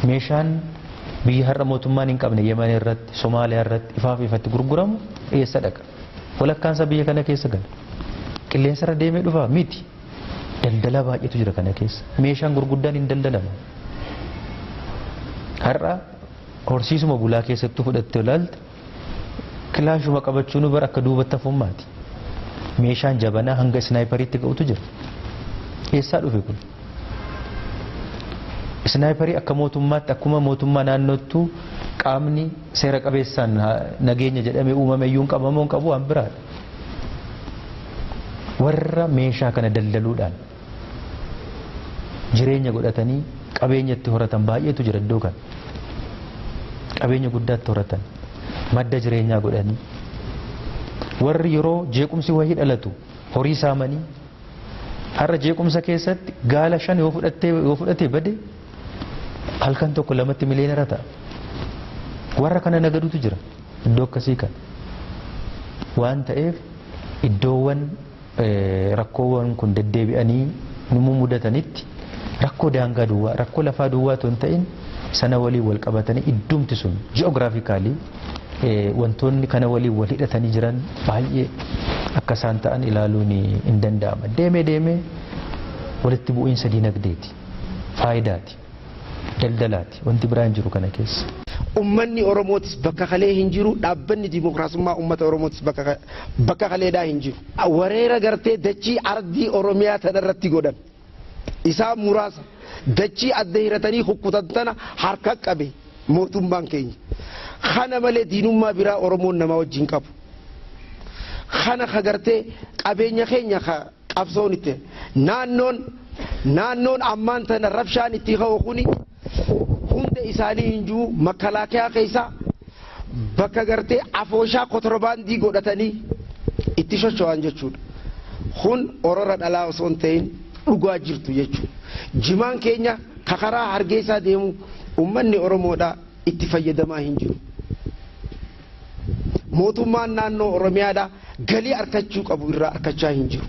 Meeshaan biyya har'a mootummaan hin qabne Yemen irratti Somaaliyaa irratti ifaaf ifatti gurguramu eessa dhaqa? Walakkaansa biyya kana keessa gala. Qilleensa irra deemee dhufa miti. Daldala baay'eetu jira kana keessa. Meeshaan gurguddaan hin daldalamu. Har'a horsiisuma bulaa keessattuu fudhattee ilaalte kilaashuma qabachuun bara akka duubatti hafummaati. Meeshaan jabanaa hanga snaayipariitti ga'utu jira. Eessaa dhufe kun? Snaayiparii akka mootummaatti akkuma mootummaa naannottuu qaamni seera qabeessaan nageenya jedhamee uumame iyyuu hin qabamoo hin qabu waan biraadha. Warra meeshaa kana daldaluudhaan jireenya godhatanii qabeenya itti horatan baay'eetu jira iddoo kana. Qabeenya guddaatti horatan madda jireenyaa godhanii warri yeroo jeequmsi wayii dhalatu horii saamanii har'a jeequmsa keessatti gaala 5 yoo fudhatee bade halkan tokko 2 miliyoonara ta'a. Warra kana nagadutu jira iddoo akkasii kana. Waan ta'eef iddoowwan rakkoowwan kun deddeebi'anii nu mudatanitti rakkoo daangaa duwwaa rakkoo lafaa duwwaa osoo hin ta'in sana waliin wal qabatanii iddumti sun ji'oogiraafikaalii wantoonni kana waliin wal hidhatanii jiran baay'ee akka isaan ta'an ilaaluun hin danda'ama. Deemee walitti bu'iinsa dinagdeeti, faayidaati, daldalaati wanti biraan jiru kana keessa. Ummanni Oromootis bakka kalee hin jiru, dhaabbanni dimokiraasummaa ummata Oromootis bakka kaleedhaa hin jiru. Wareera gartee dachii ardii Oromiyaa tanarratti godhan isaan muraasa dachii adda hiratanii kukkutantana harka qabe mootummaan keenya. Kana malee diinummaa biraa Oromoon nama wajjin qabu. Kana kagartee qabeenya keenya qabsoon itti naannoon ammaan tana rabshaan itti ka'u kuni hunda isaanii hin jiru makalaakaa keessa bakka gartee afooshaa kotorbaandii godhatanii itti socho'an jechuudha. Kun orora dhalaa osoo hin ta'in dhugaa jirtu jechuudha. Jimaan keenya kakaraa hargeysaa deemu ummanni Oromoodhaa itti fayyadamaa hin jiru. Mootummaan naannoo Oromiyaadhaa galii argachuu qabu irraa argachaa hin jiru.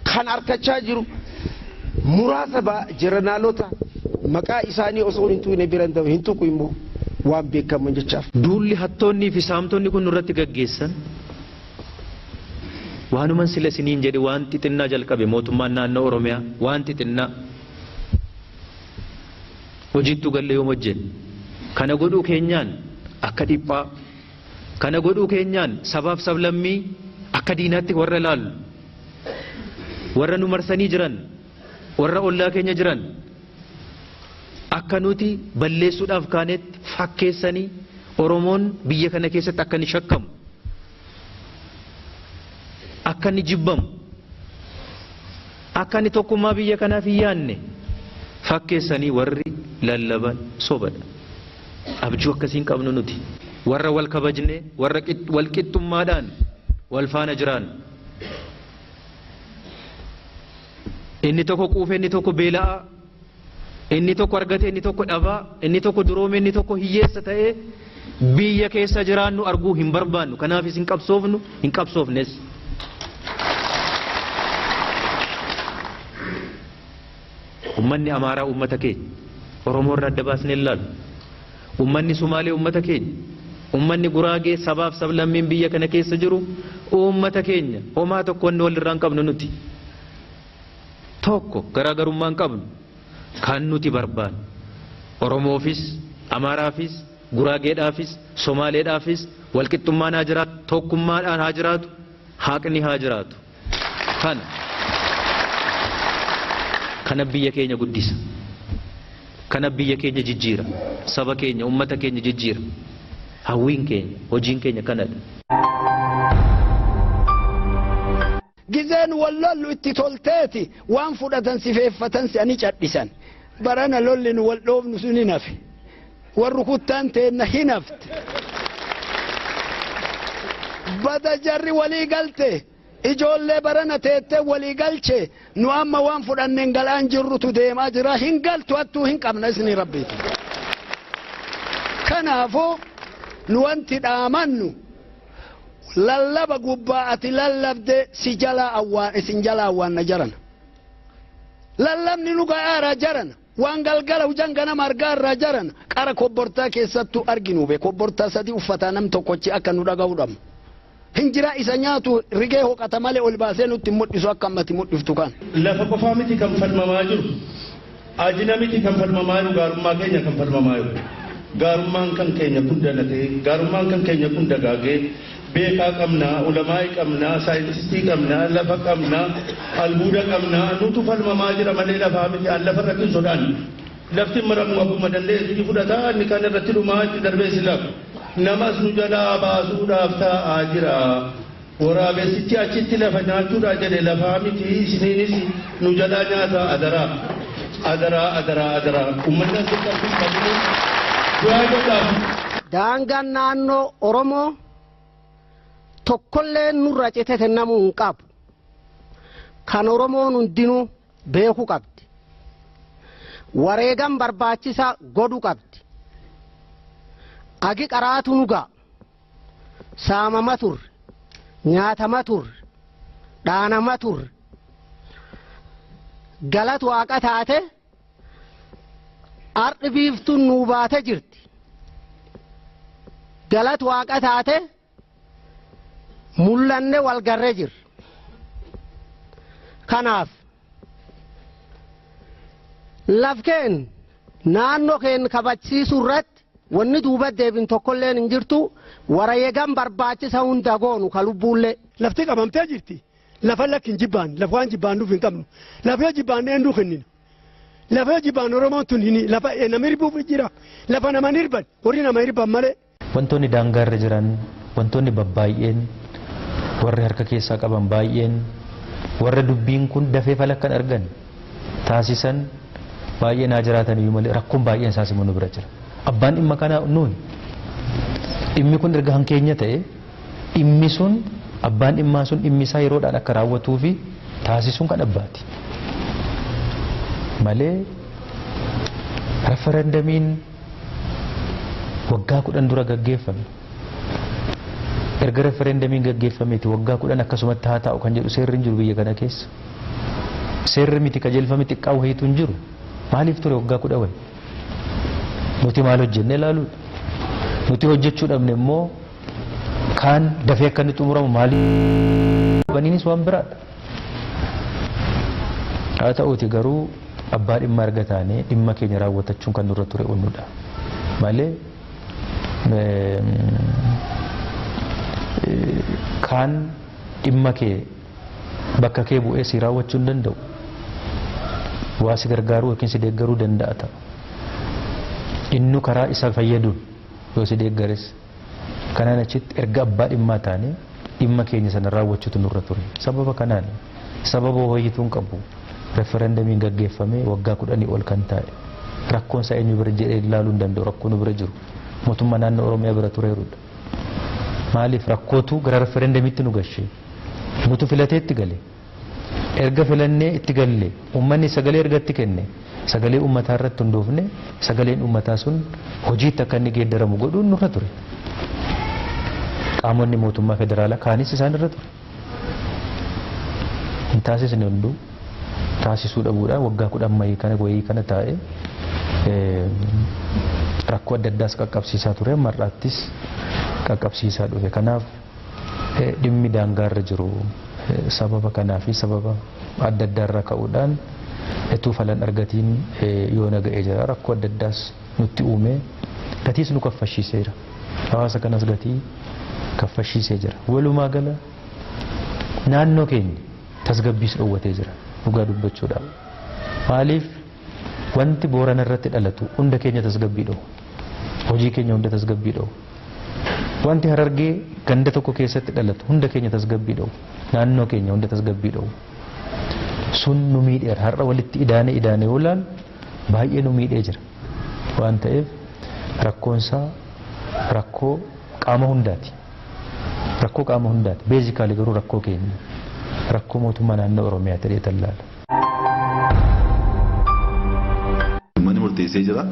Kan argachaa jiru muraasa jeranaalota maqaa isaanii osoo hin tuqne biran ta'u hin tuqu immoo waan beekaman jechaaf. Duulli hattoonnii fi saamtonni kun nurratti gaggeessan waanuman sila isiniin jedhe waan xixinnaa jalqabe mootummaan naannoo Oromiyaa waan xixinnaa hojiittu galle yoo hojjenne kana godhuu keenyaan akka dhiphaa kana godhuu keenyaan sabaaf sablammii akka diinaatti warra ilaallu warra nu marsanii jiran warra ollaa keenya jiran akka nuti balleessuudhaaf kaanetti fakkeessanii Oromoon biyya kana keessatti akka inni shakkamu akka inni jibbamu akka inni tokkummaa biyya kanaaf hin yaanne fakkeessanii warri lallaban sobadha. Abjuu akkasiin qabnu nuti warra wal kabajne warra wal qixxummaadhaan wal faana jiraan. Inni tokko quufe inni tokko beela'aa inni tokko argate inni tokko dhabaa inni tokko duroome inni tokko hiyyeessa ta'ee biyya keessa jiraannu arguu hin barbaannu. Kanaafis hin qabsoofnu hin qabsoofnes. Ummanni Amaaraa ummata keenya Oromoo irraa adda baasnee ilaalu. Ummanni Sumaalee ummata keenya ummanni Guraagee sabaaf sablammiin biyya kana keessa jiru ummata keenya homaa tokko wanni walirraa hin qabnu nuti. Tokko garaagarummaa hin qabnu kan nuti barbaannu Oromoofis Amaaraafis Guraageedhaafis Somaaleedhaafis walqixxummaan haa jiraatu tokkummaadhaan haa jiraatu haqni haa jiraatu. Kana biyya keenya guddisa. Kana biyya keenya jijjiira. Saba keenya ummata keenya jijjiira. Hawwiin keenya hojiin keenya kanadha. Gizeen wallollu itti tolteeti waan fudhatan sifeeffatan si ani cadhisan. Barana lolli nu wal dhoofnu sun hin hafe. Warri kuttaan teenna hin hafte. bada jarri walii galte ijoollee barana teettee walii galche nu amma waan fudhanneen galaan jirrutu deemaa jira hin galtu hattuu hin qabna isni rabbiitu kanaafuu nu wanti dhaamannu lallaba gubbaa ati lallabde si jalaa awwaan isin jalaa awwaanna jarana lallabni nu ga'aara jarana waan galgala hujan ganama argaarraa jarana qara kobbortaa keessattuu arginu be kobbortaa sadii uffataa nam tokkochi akka nu dhaga'uudhamu hinjira isa nyaatu rigee hoqata malee ol baasee nutti mul'isu akka ammati mul'iftu kan lafa qofaa miti kan falmamaa jiru ajina miti kan falmamaa jiru gaarummaa keenya kan falmamaa jiru gaarummaan kan keenya kun danatee gaarummaan kan keenya kun dagaagee beekaa qabnaa ulamaa'ii qabnaa saayintistii qabnaa lafa qabnaa albuuda qabnaa nutu falmamaa jira malee lafaa miti an lafa irratti sodaan lafti maramu akkuma dandeessu fudhataa inni kan irratti dhumaa itti darbee silaaf namas nu jalaa baasuudhaaf taa'aa jira waraabessichi achitti lafa nyaachuudhaa jedhe lafaa miti isiniinis nu jalaa nyaata adaraa adaraa adaraa adaraa uummanni as qabdu du'aa godhaaf. Daangaan naannoo Oromoo tokkollee nurra cite kennamuu hin qabu kan Oromoon hundinuu beekuu qabdi wareegan barbaachisaa godhuu qabdi agi qaraatu nu ga'a saamama turre nyaatama turre dhaanama turre galatu waaqa taate ardhi biiftuun nuu baate jirti galatu waaqa taate mul'anne wal garree jirra kanaaf lafkeen naannoo keen kabachiisuu irratti wanni duuba deebin tokkolleen hin jirtu wareegan barbaachisa hunda goonu ka lubbuullee lafti qabamtee jirti lafa lakki hin jibbaan lafa waan jibbaan nuuf hin qabnu lafa yoo jibbaan eenyuu kennina lafa yoo jibbaan Oromoon tun hin lafa nama hirbuuf jira lafa nama hirban warri nama hirban malee. Wantoonni daangaarra jiran wantoonni babbaay'een warri harka keessaa qaban baay'een warra dubbiin kun dafee falakkan argan taasisan baay'ee naa jiraatan iyyuu malee rakkoon baay'een isaas immoo nu bira jira. Abbaan dhimma kanaa nuuni dhimmi kun erga hankeenya ta'e dhimmi sun abbaan dhimmaa sun dhimmi isaa yeroodhaan akka raawwatuu fi taasisuun kan abbaati malee referendamiin waggaa 10 dura gaggeeffame erga referendamiin gaggeeffameeti waggaa 10 akkasumatti haa taa'u kan jedhu seerri hin jiru biyya kana keessa seerri miti qajeelfame xiqqaa wayiitu hin jiru maaliif ture waggaa 10 wayi nuti maal hojjenne ilaaluudha nuti hojjechuu dhabne immoo kaan dafee akka inni xumuramu maaliif baniinis waan biraadha haa ta'uuti garuu abbaa dhimma erga taanee dhimma keenya raawwatachuun kan nurra ture onnudha malee kaan dhimma kee bakka kee bu'ee si raawwachuu hin danda'u waa si gargaaruu yookiin si deeggaruu danda'a ta'a innu karaa isa fayyaduun yoo si deeggares kanaan achitti erga abbaa dhimmaa taane dhimma keenya sana raawwachuutu nurra ture sababa kanaan sababa hoyyituun qabu referendamiin gaggeeffame waggaa 10 ol kan taa'e rakkoon isaa eenyu bira jedhee ilaaluu hin danda'u rakkoon nu bira jiru mootummaa naannoo Oromiyaa bira tureerudha maaliif rakkootu gara referendamiitti nu gashee nutu filatee itti gale erga filannee itti galle uummanni sagalee erga itti kenne sagalee uummataa irratti hundoofne sagaleen uummataa sun hojiitti akka inni geeddaramu godhuun nurra ture qaamonni mootummaa federaalaa kaanis isaan irra ture hin taasisne hunduu taasisuu dhabuudhaan waggaa 10 mayii kana wayii kana taa'e rakkoo adda addaas qaqqabsiisaa ture mar'aattis qaqqabsiisaa dhufe kanaaf dhimmi daangaarra jiru sababa kanaa fi sababa adda addaarraa ka'uudhaan etuu falan argatiin yoo naga'ee jira rakkoo adda addaas nutti uume gatiis nu kaffashiiseera hawaasa kanas gatii kaffashiisee jira walumaa gala naannoo keenya tasgabbiis dhoowwatee jira dhugaa dubbachuudhaaf maaliif wanti boorana irratti dhalatu hunda keenya tasgabbii dhoowwa hojii keenya hunda tasgabbii dhoowwa wanti harargee ganda tokko keessatti dhalatu hunda keenya tasgabbii dhoowwa naannoo keenya hunda tasgabbii dhoowwa sun nu miidheera har'a walitti idaane oolaan baay'ee nu miidhee jira waan ta'eef rakkoonsaa rakkoo qaama hundaati rakkoo qaama hundaati beezikaalii garuu rakkoo keenya rakkoo mootummaa naannoo Oromiyaa ta'ee tallaala. Uummanni murteessee jira.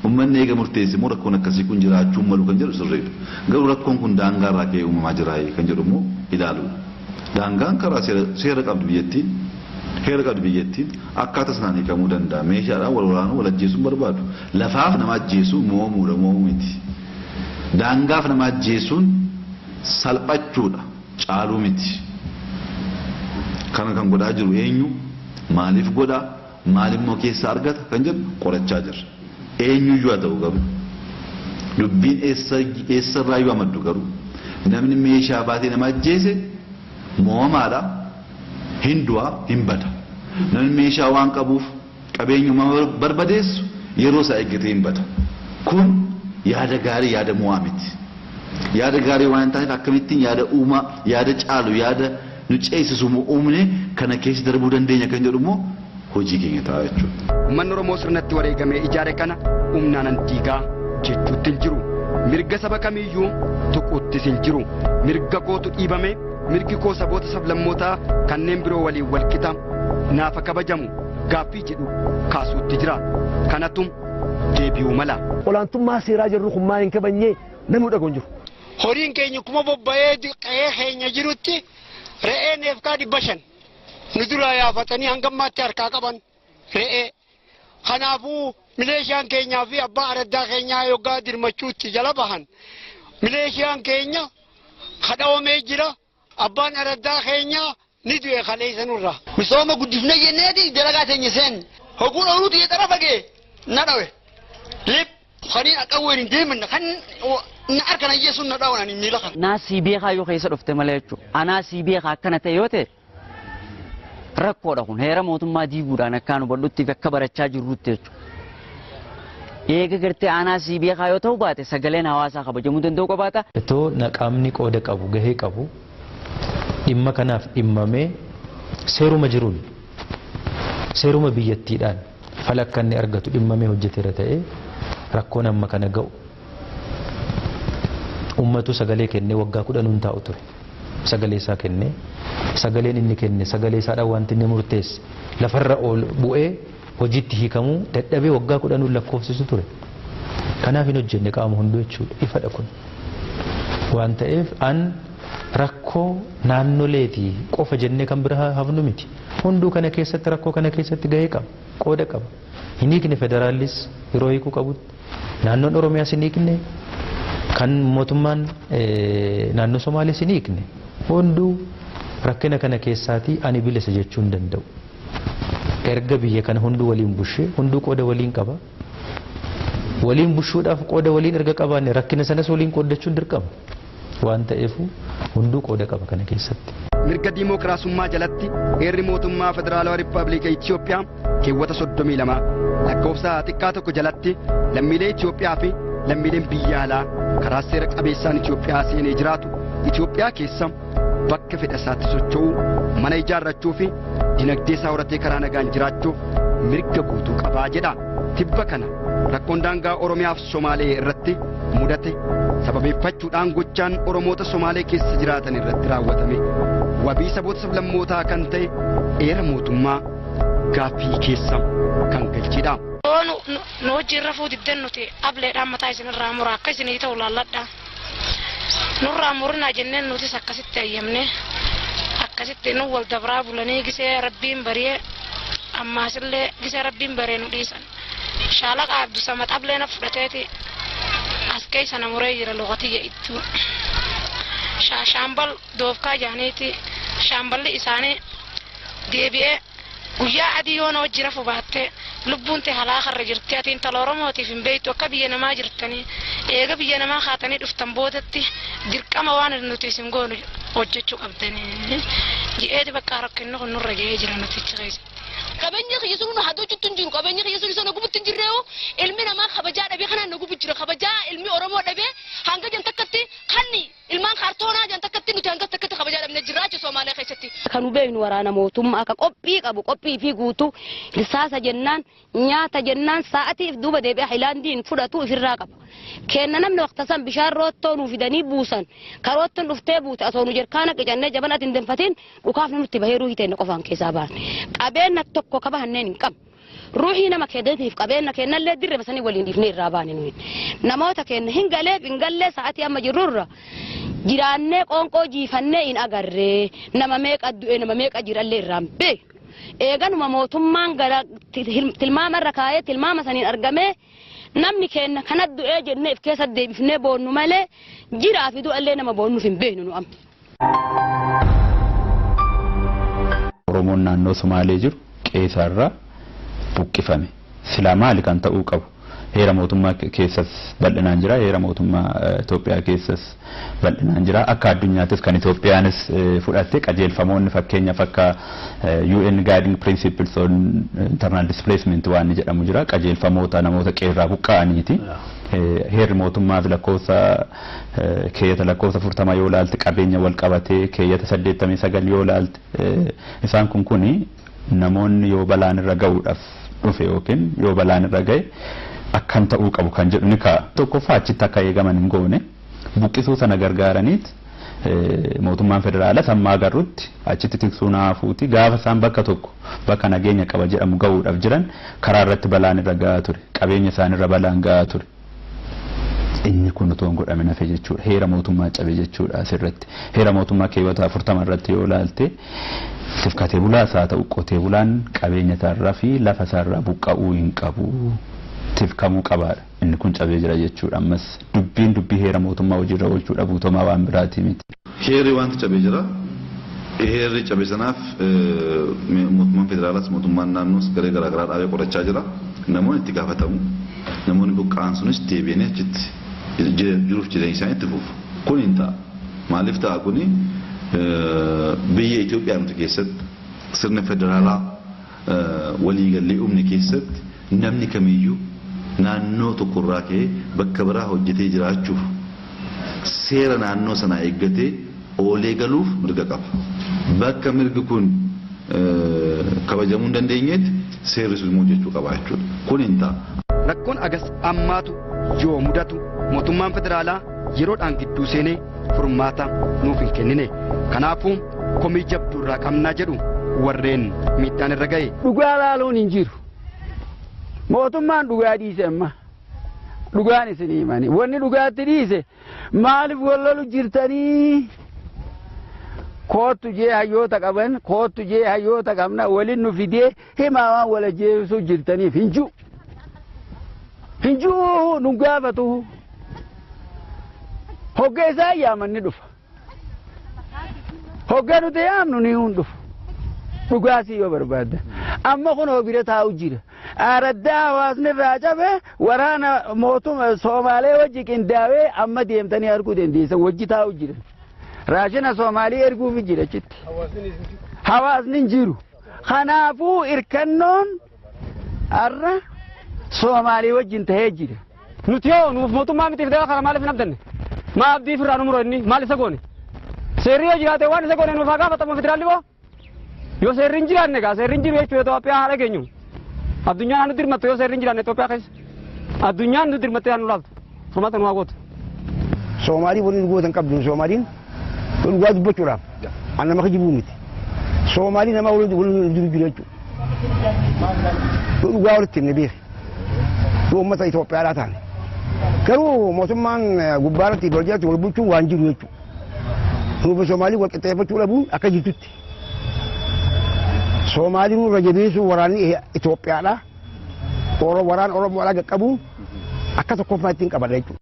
Uummanni eega murteessee immoo rakkoon akkasii kun jiraachuu malu kan jedhu sirriidha. Garuu rakkoon kun daangaa irraa ka'ee uumamaa jira kan jedhu immoo ilaaluudha. Daangaan karaa seera qabdu biyyattiin heera qabdu biyyattiin akkaataa sanaan hiikamuu danda'a. Meeshaadhaan wal waraanuu wal ajjeesuu barbaadu. Lafaaf nama ajjeesuu moomuudha moomuu miti. Daangaaf nama ajjeesuun salphachuudha caaluu miti. Kana kan godhaa jiru eenyu maaliif godhaa maalimmoo keessa argata kan jedhu qorachaa jirra. Eenyuyyuu haa ta'u garuu dubbiin eessarraa yoo amaddu garuu namni meeshaa baatee nama ajjeese mo'amaadha hin du'a hin bada. Namni meeshaa waan qabuuf qabeenyummaa barbadeessu yeroo isaa eeggatee hin bada. Kun yaada gaarii yaada mo'aa miti. Yaada gaarii waan ta'eef akkamittiin yaada uumaa yaada caalu yaada nu ceesisu uumne kana keessa darbuu dandeenya kan jedhu immoo hojii keenya ta'a jechuudha. Uummanni Oromoo sirnatti wareegamee ijaare kana humnaan diigaa jechuutti hin jiru. Mirga saba kamiiyyuu tuquuttis hin jiru. Mirga kootu dhiibame mirgi koo saboota sablammootaa kanneen biroo waliin walqixa naafa kabajamu gaaffii jedhu kaasuutti jira. Kanatu deebi'uu mala. Olaantummaa seeraa jirru kun maal hin kabajnee namuu dhagoon jiru. Horiin keenya kuma bobba'ee qe'ee keenya jirutti re'ee neefkaa 500 nu duraa yaafatanii hangammaatti harkaa qaban re'ee. Kanaafuu mileeshaan keenyaa fi abbaa araddaa keenyaa yoggaa dirmachuutti jala bahan mileeshaan keenya kadhaomee jira abbaan araddaa keenyaa ni du'e kaleessanurra. Misooma guddifne jenneeti dalagaa teenya seen hoguun ooluu xiyya xara fagee na dhawe lip kaniin akka waliin deeman kan na harka na yesuun na dhawan ani miila kan. Naa sii beekaa yoo keessa dhufte malee jechuudha. Anaa sii beekaa akkana ta'e yoo ta'e rakkoodha kun heera mootummaa diiguudhaan akkaan hubadhutti akka barachaa jirrutti jechuudha. Eega gartee aanaa sii beekaa yoo ta'u baate sagaleen hawaasaa kabajamuu danda'u qabaata. Itoo naqaamni qooda qabu gahee qabu dhimma kanaaf dhimmamee seeruma jiruun seeruma biyyattiidhaan fala akka inni argatu dhimmamee hojjeteera ta'ee rakkoon amma kana ga'u ummatu sagalee kennee waggaa 10 taa'u ture. Sagalee isaa kennee sagaleen inni kenne sagalee isaadhaan wanti inni murteesse lafarra ol bu'ee hojiitti hiikamuu dadhabee waggaa 10 lakkoofsisu ture. Kanaaf hin hojjenne qaama hunduu jechuudha ifadha kun. Waan ta'eef an rakkoo naannoleetii qofa jennee kan bira hafnu miti. Hunduu kana keessatti rakkoo kana keessatti gahee qaba qooda qaba. Hin hiikne federaalis yeroo hiikuu qabutti naannoon Oromiyaas hin hiikne kan mootummaan naannoo Somaalees hin hiikne. Hunduu rakkina kana keessaatii ani bilisa jechuu hin danda'u. Erga biyya kana hunduu waliin bushee hunduu qooda waliin qaba. Waliin bushuudhaaf qooda waliin erga qabaanne rakkina sanas waliin qoodachuun dirqama. Waan ta'eef hunduu qooda qaba kana keessatti. Mirga diimokiraasummaa jalatti heerri mootummaa federaalawaa Rippaabilika Itoophiyaa keewwata 32 lakkoofsa xiqqaa tokko jalatti lammiilee Itoophiyaa fi lammiileen biyya alaa karaa seera qabeessaan Itoophiyaa seenee jiraatu Itoophiyaa keessa bakka fedha isaatti socho'uu mana ijaarrachuu fi dinagdee isaa horatee karaa nagaan jiraachuuf mirga guutuu qabaa jedha. Tibba kana rakkoon daangaa Oromiyaa fi Somaalee irratti mudate sababeeffachuudhaan gochaan Oromoota Somaalee keessa jiraatan irratti raawwatame wabii saboota sablammootaa kan ta'e heera mootummaa gaaffii keessa kan galchidha. Nu wajjin rafuu diddan nuti ableedhaan mataa isinirraa muraa akka isinii ta'u laalladha. Nurraa murinaa jenneen nutis akkasitti ayyamne akkasitti nu wal dabraa bulanii gisee rabbiin baree ammaasillee gisee rabbiin baree nu dhiisan. Shaalaqa Abdusamad ablee na fudhateeti as keessa na muree jira luqatiyya ittuu. Shaambal doofkaa jaaniiti shaamballi isaanii deebi'ee guyyaa adii yoo na wajji rafu baattee lubbuun tee halaakarra jirti atiin tala Oromootiif hin beektu akka biyya namaa jirtanii eega biyya namaa kaatanii dhuftan boodatti dirqama waan nuti isin goonu hojjechuu qabdanii ji'eeti bakka rakkinni kun nurra ga'ee jira nuti achi keessatti. Qabeenya kiyya sun haa hojjetu hin jiru qabeenya kiyya sun isa nagubutti hin jirree ilmi namaa kabajaa dhabee kanaan nagubu jira kabajaa ilmi Oromoo dhabee hanga jan takkatti kanni ilmaan kaartoonaa jan takkatti nuti hanga takkatti kabajaa dhabne jiraachu Somaalee keessatti. Kan beeknu waraana mootummaa akka qophii qabu qophii fi guutuu lisaasa jennaan nyaata jennaan sa'atiif duuba deebi'ee hilaandiin fudhatu ofirraa qaba. Kenna namni waqta san bishaan roottoo nuuf fidanii buusan karoottoon dhuftee buute osoo nu jerkaana qicannee jaban ati hin danfatiin dhukaaf nutti baheeruu hiteen qofaan keessaa baasne. Qabeenya tokko kaba hanneen hin qabu. Ruuhii nama keedetiif qabeenya kennallee dirree basanii waliin dhiifnee irraa baane nuyi. Namoota kenna hin gallee sa'atii amma jirrurra jiraannee qoonqoo jiifannee hin agarree nama meeqa du'e nama meeqa jirallee irraan beeku. Eeganuma mootummaan gara tilmaamarra kaayee tilmaama saniin argamee namni kenna kana du'ee jennee if keessa deebifnee boonnu malee jiraa fi du'allee nama boonnuuf hin beeknu nu amma. Oromoon naannoo Somaalee jiru qeesarraa buqqifame silaa maali kan ta'uu qabu heera mootummaa keessas bal'inaan jira heera mootummaa Itoophiyaa keessas bal'inaan jira akka addunyaattis kan Itoophiyaanis fudhatte qajeelfamoonni fakkeenyaaf akka UN Guiding Principles on Internal Displacement waan jedhamu jira qajeelfamoota namoota qeerraa buqqa'aniiti heerri mootummaa fi lakkoofsa keeyyata lakkoofsa 40 yoo ilaalte qabeenya wal qabatee keeyyata 89 yoo ilaalte isaan kuni namoonni yoo balaan irra ga'uudhaaf dhufe yookiin yoo balaan irra ga'e akkan ta'uu qabu kan jedhu ni ka'a. Tokkoffaa achitti akka eegaman hin goone buqqisuu sana gargaaraniit mootummaan federaalaa sammaa agarrutti achitti tiksuu naafuuti gaafa isaan bakka tokko bakka nageenya qaba jedhamu ga'uudhaaf jiran karaa irratti balaan irra ga'aa ture qabeenya isaanirra balaan ga'aa ture. Inni kun utuu hin godhamin hafe jechuudha heera mootummaa cabe jechuudha asirratti heera mootummaa keeyyata 40 irratti yoo ilaalte tifkatee bulaas haa ta'u qotee bulaan qabeenya isaarraa fi lafa isaarraa buqqa'uu hin qabu tifkamuu qabaadha inni kun cabee jira jechuudha ammas dubbii heera mootummaa hojiirra oolchuu dhabuutomaa waan biraati miti. Heerri wanti cabee jira heerri cabe sanaaf mootummaan federaalaas mootummaan naannoos garee garaagaraa dhaabee qorachaa jira namoonni itti gaafatamu namoonni buqqa'an sunis deebi'anii achitti jiruuf jireenya isaanii itti fufu kun hin ta'a maaliif ta'a kuni biyya Itoophiyaa nuti keessatti sirna federaalaa waliigallee uumne keessatti namni kamiyyuu naannoo tokkorraa ka'ee bakka biraa hojjetee jiraachuuf seera naannoo sanaa eeggatee oolee galuuf mirga qaba. Bakka mirgi kun kabajamuu hin dandeenyetti seerri sun hojjechuu qaba jechuudha. Kun hin ta'a. Rakkoon agas ammaatu yoo mudatu mootummaan federaalaa yeroodhaan gidduu seenee furmaata nuuf hin kennine. Kanaafuu komii jabduu irraa qabnaa jedhu warreen miidhaan irra ga'e. Dhugaa laaluun hin jiru. Mootummaan dhugaa dhiise amma. Dhugaan isin himani. Wanni dhugaatti dhiise maaliif wallolu jirtanii? Kootu jee hayyoota qaban, kootu jee hayyoota qabna waliin nu fidee himaa waan wala jeesuu jirtaniif hin jiru. Hin jiru nu gaafatu. Hoggeessaa yaamanni dhufa. Hoggaa nuti yaamnu ni hundufu. Dhugaasii yoo barbaadda. Amma kun bira taa'u jira. Araddaa hawaasni irraa cabe waraana mootummaa Somaalee wajji qindaawee amma deemtanii arguu dandeessan wajji taa'u jira. Raashina Somaalee erguuf jira achitti. Hawaasni hin jiru. Kanaafuu irkannoon har'a Somaalee wajjin ta'ee jira. Nuti yoo nuuf mootummaa mitiif deemaa kana maaliif hin abdanne? Maa abdii firraa numuroo inni maal isa goone? Seerri yoo jiraate waan isa goone nuuf haa gaafatamu federaalli boo? Yoo seerri hin jiraanne gaa seerri hin jiru jechuudha Itoophiyaa haala keenyu. Addunyaan nu dirmatte yoo seerri hin jiraanne Itoophiyaa keessa. Addunyaan nu dirmatte nu laaltu. Furmaata nu haa gootu. Soomaalii waliin gootan qabdu Soomaaliin dhugaa dubbachuudhaaf an nama kijibuu miti. Soomaalii nama waliin jiru jechuudha. Dhugaa walitti hin beeku. Uummata Itoophiyaadhaa taane. Garuu mootummaan gubbaarratti hojjetu wal bulchuun waan jiru jechuudha. Nuufa Soomaalii wal qixxeeffachuu dhabuun akka jirtutti. Soomaalii nurra jabeessuu waraanni Itoophiyaadhaa. Waraan Oromoodhaa qaqqabuun akka tokkoffaa ittiin qabadha jechuudha.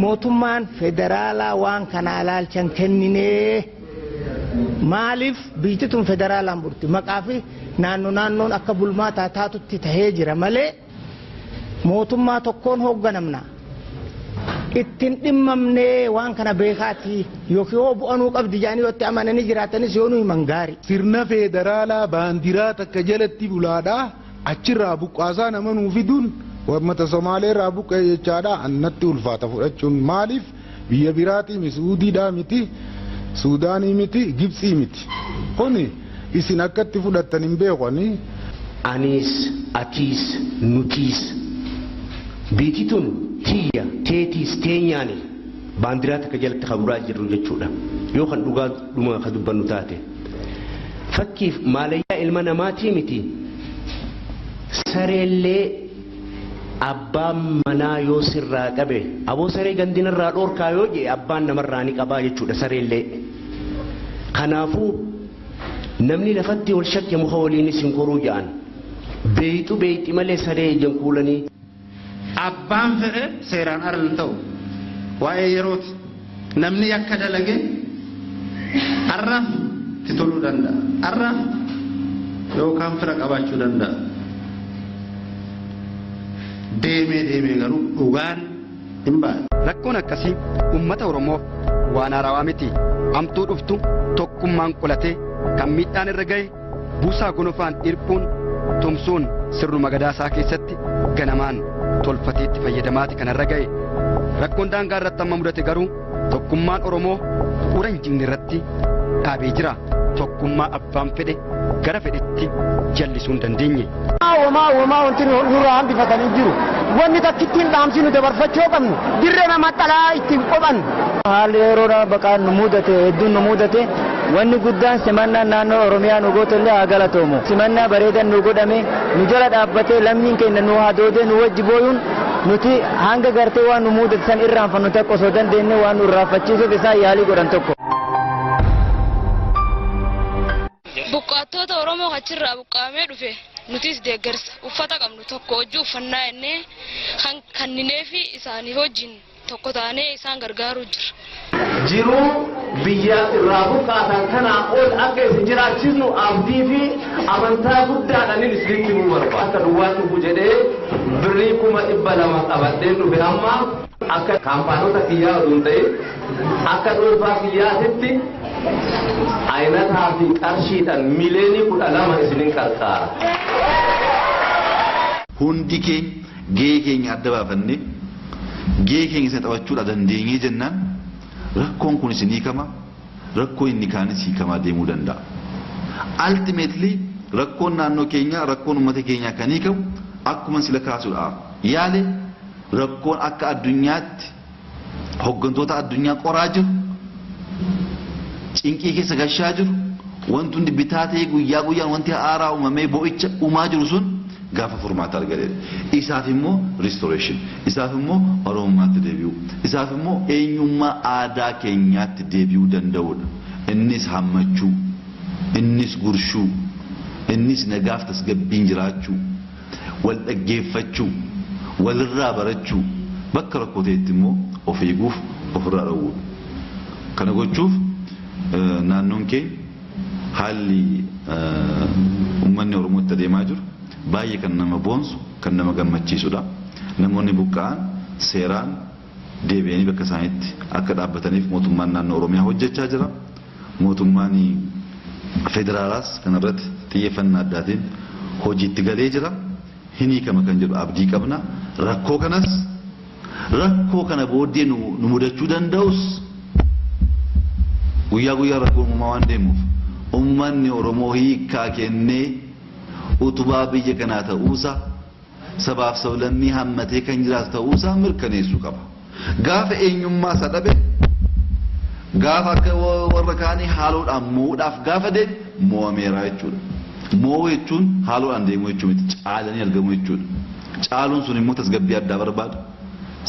Mootummaan federaalaa waan kana ilaalchan kenninee maaliif biyyi tun federaalaan bulti maqaa fi naannoon akka bulmaataa taatutti tahee jira malee mootummaa tokkoon hoogganamna ittiin dhimmamnee waan kana beekaati yookiin yoo bu'anuu qabdi jedhanii yoo itti amananii jiraatanis yoo nu himan gaarii. Sirna federaalaa baandiraa takka jalatti bulaadhaa achirraa buqqaasaa nama nuu fiduun uummata Somaalee irraa buqqee jechaadha annatti ulfaata fudhachuun maaliif biyya biraatii miti Suudiidhaa miti Suudaanii miti Gibsii miti kuni isin akkatti fudhattan hin beekani. Anis atiis nutiis biitii tun tiyya teetiis teenyaani baandiraa takka jalatti qaburaa jirru jechuudha yoo kan dhugaa dhuma ka dubbannu taate fakkiif maalayyaa ilma namaatii miti sareellee abbaan manaa yoo sirraa qabe aboo saree gandinarraa dhoorkaa yoo jee abbaan namarraa ni qabaa jechuudha sareellee kanaafuu namni lafatti wal shakke muka waliinis hin koruu ja'an beeyxi malee saree ijjan kuulanii abbaan fedhe seeraan ala hin ta'u waa'ee yerooti namni yakka dalage arraaf itti toluu danda'a arraaf yookaan fira qabaachuu danda'a deemee garuu dhugaan hin baane. Rakkoon akkasii uummata Oromoof waan haarawaa miti amtuu dhuftu tokkummaan qolatee kan miidhaan irra gahe buusaa gonofaan dhirbuun tumsuun sirnuma gadaasaa keessatti ganamaan tolfatee itti fayyadamaati kanarra gahe rakkoon daangaa irratti amma mudate garuu tokkummaan Oromoo ura hin jigne irratti dhaabee jira tokkummaa abbaan fedhe gara fedhetti jallisuu hin dandeenye. Uumaa wanti nurraa hambifatanii jiru wanni takkittiin dhaamsinu dabarfachuu qabnu dirree nama dhalaa ittiin qophan. Haalli yeroo baqaan nu mudate hedduun nu mudate wanni guddaan simannaa naannoo Oromiyaa nu gootellee haa galatoomu. Simannaa bareedan nu godhame nu jala dhaabbatee lammiin keenya nu hadoodee nu wajji booyuun nuti hanga gartee waan nu mudate san irraanfannu tokko osoo dandeenye waan nu irraanfachiisuuf isaan yaalii godhan tokko. Buqqaattoota Oromoo achirraa buqqaamee dhufe nutis deeggarsa uffata qabnu tokko hojii uffannaa ennee kanninee fi isaanii wajjin tokko taanee isaan gargaaruu jira. Jiruu biyya irraa buqqaatan kanaa ol akka isin jiraachisnu abdii fi amantaa guddaadhaan isinitti nu barbaada. Akka duwwaa tufu jedhee birrii 200 qabadhee dhufe amma akka kaampaanota kiyyaa oduu hin ta'in akka dhuunfaa kiyyaatitti ayinataa fi qarshiidhaan miliyoonii 12 isinin qarqaara. Hundi keenya gahee keenya adda baafannee gahee keenya isa taphachuudha dandeenyee jennaan rakkoon kun isin hiikama rakkoo inni kaanis hiikamaa deemuu danda'a. Ultimately rakkoon naannoo keenyaa rakkoon uummata keenyaa kan hiikamu akkuma sila kaasuudha yaale rakkoon akka addunyaatti hooggantoota addunyaa qoraa jiru cinqii keessa gashaa jiru wanti hundi bitaa ta'ee guyyaa guyyaan wanti haaraa uumamee boo'icha uumaa jiru sun gaafa furmaata argateedha. Isaaf immoo restoration, isaaf immoo oromummaatti deebi'uu, isaaf immoo eenyummaa aadaa keenyaatti deebi'uu danda'uudha. Innis hammachuu, innis gurshuu, innis nagaaf tasgabbiin jiraachuu, wal dhaggeeffachuu, walirraa barachuu, bakka rakkoo ta'etti immoo of eeguuf ofirraa dhowwuudha. Kana gochuuf naannoon kee haalli uummanni Oromootti adeemaa jiru baay'ee kan nama boonsu kan nama gammachiisudha. Namoonni buqqa'an seeraan deebi'anii bakka isaaniitti akka dhaabbataniif mootummaan naannoo Oromiyaa hojjechaa jira. Mootummaan federaalaas kanarratti xiyyeeffannaa addaatiin hojiitti galee jira. Hin hiikama kan jedhu abdii qabna. Rakkoo kana booddee nu mudachuu danda'us guyyaa guyyaa rakkoon uumamaa waan deemuuf uummanni Oromoo hiikaa kennee utubaa biyya kanaa ta'uusaa sabaaf sablammii hammatee kan jiraatu ta'uusaa mirkaneessuu qaba. Gaafa eenyummaa isa dhabe gaafa akka warra kaanii haaloodhaan mo'uudhaaf gaafa deemu mo'ameera jechuudha. Mo'uu jechuun haaloodhaan deemuu jechuu miti caalanii argamuu jechuudha. Caaluun sun immoo tasgabbii addaa barbaada.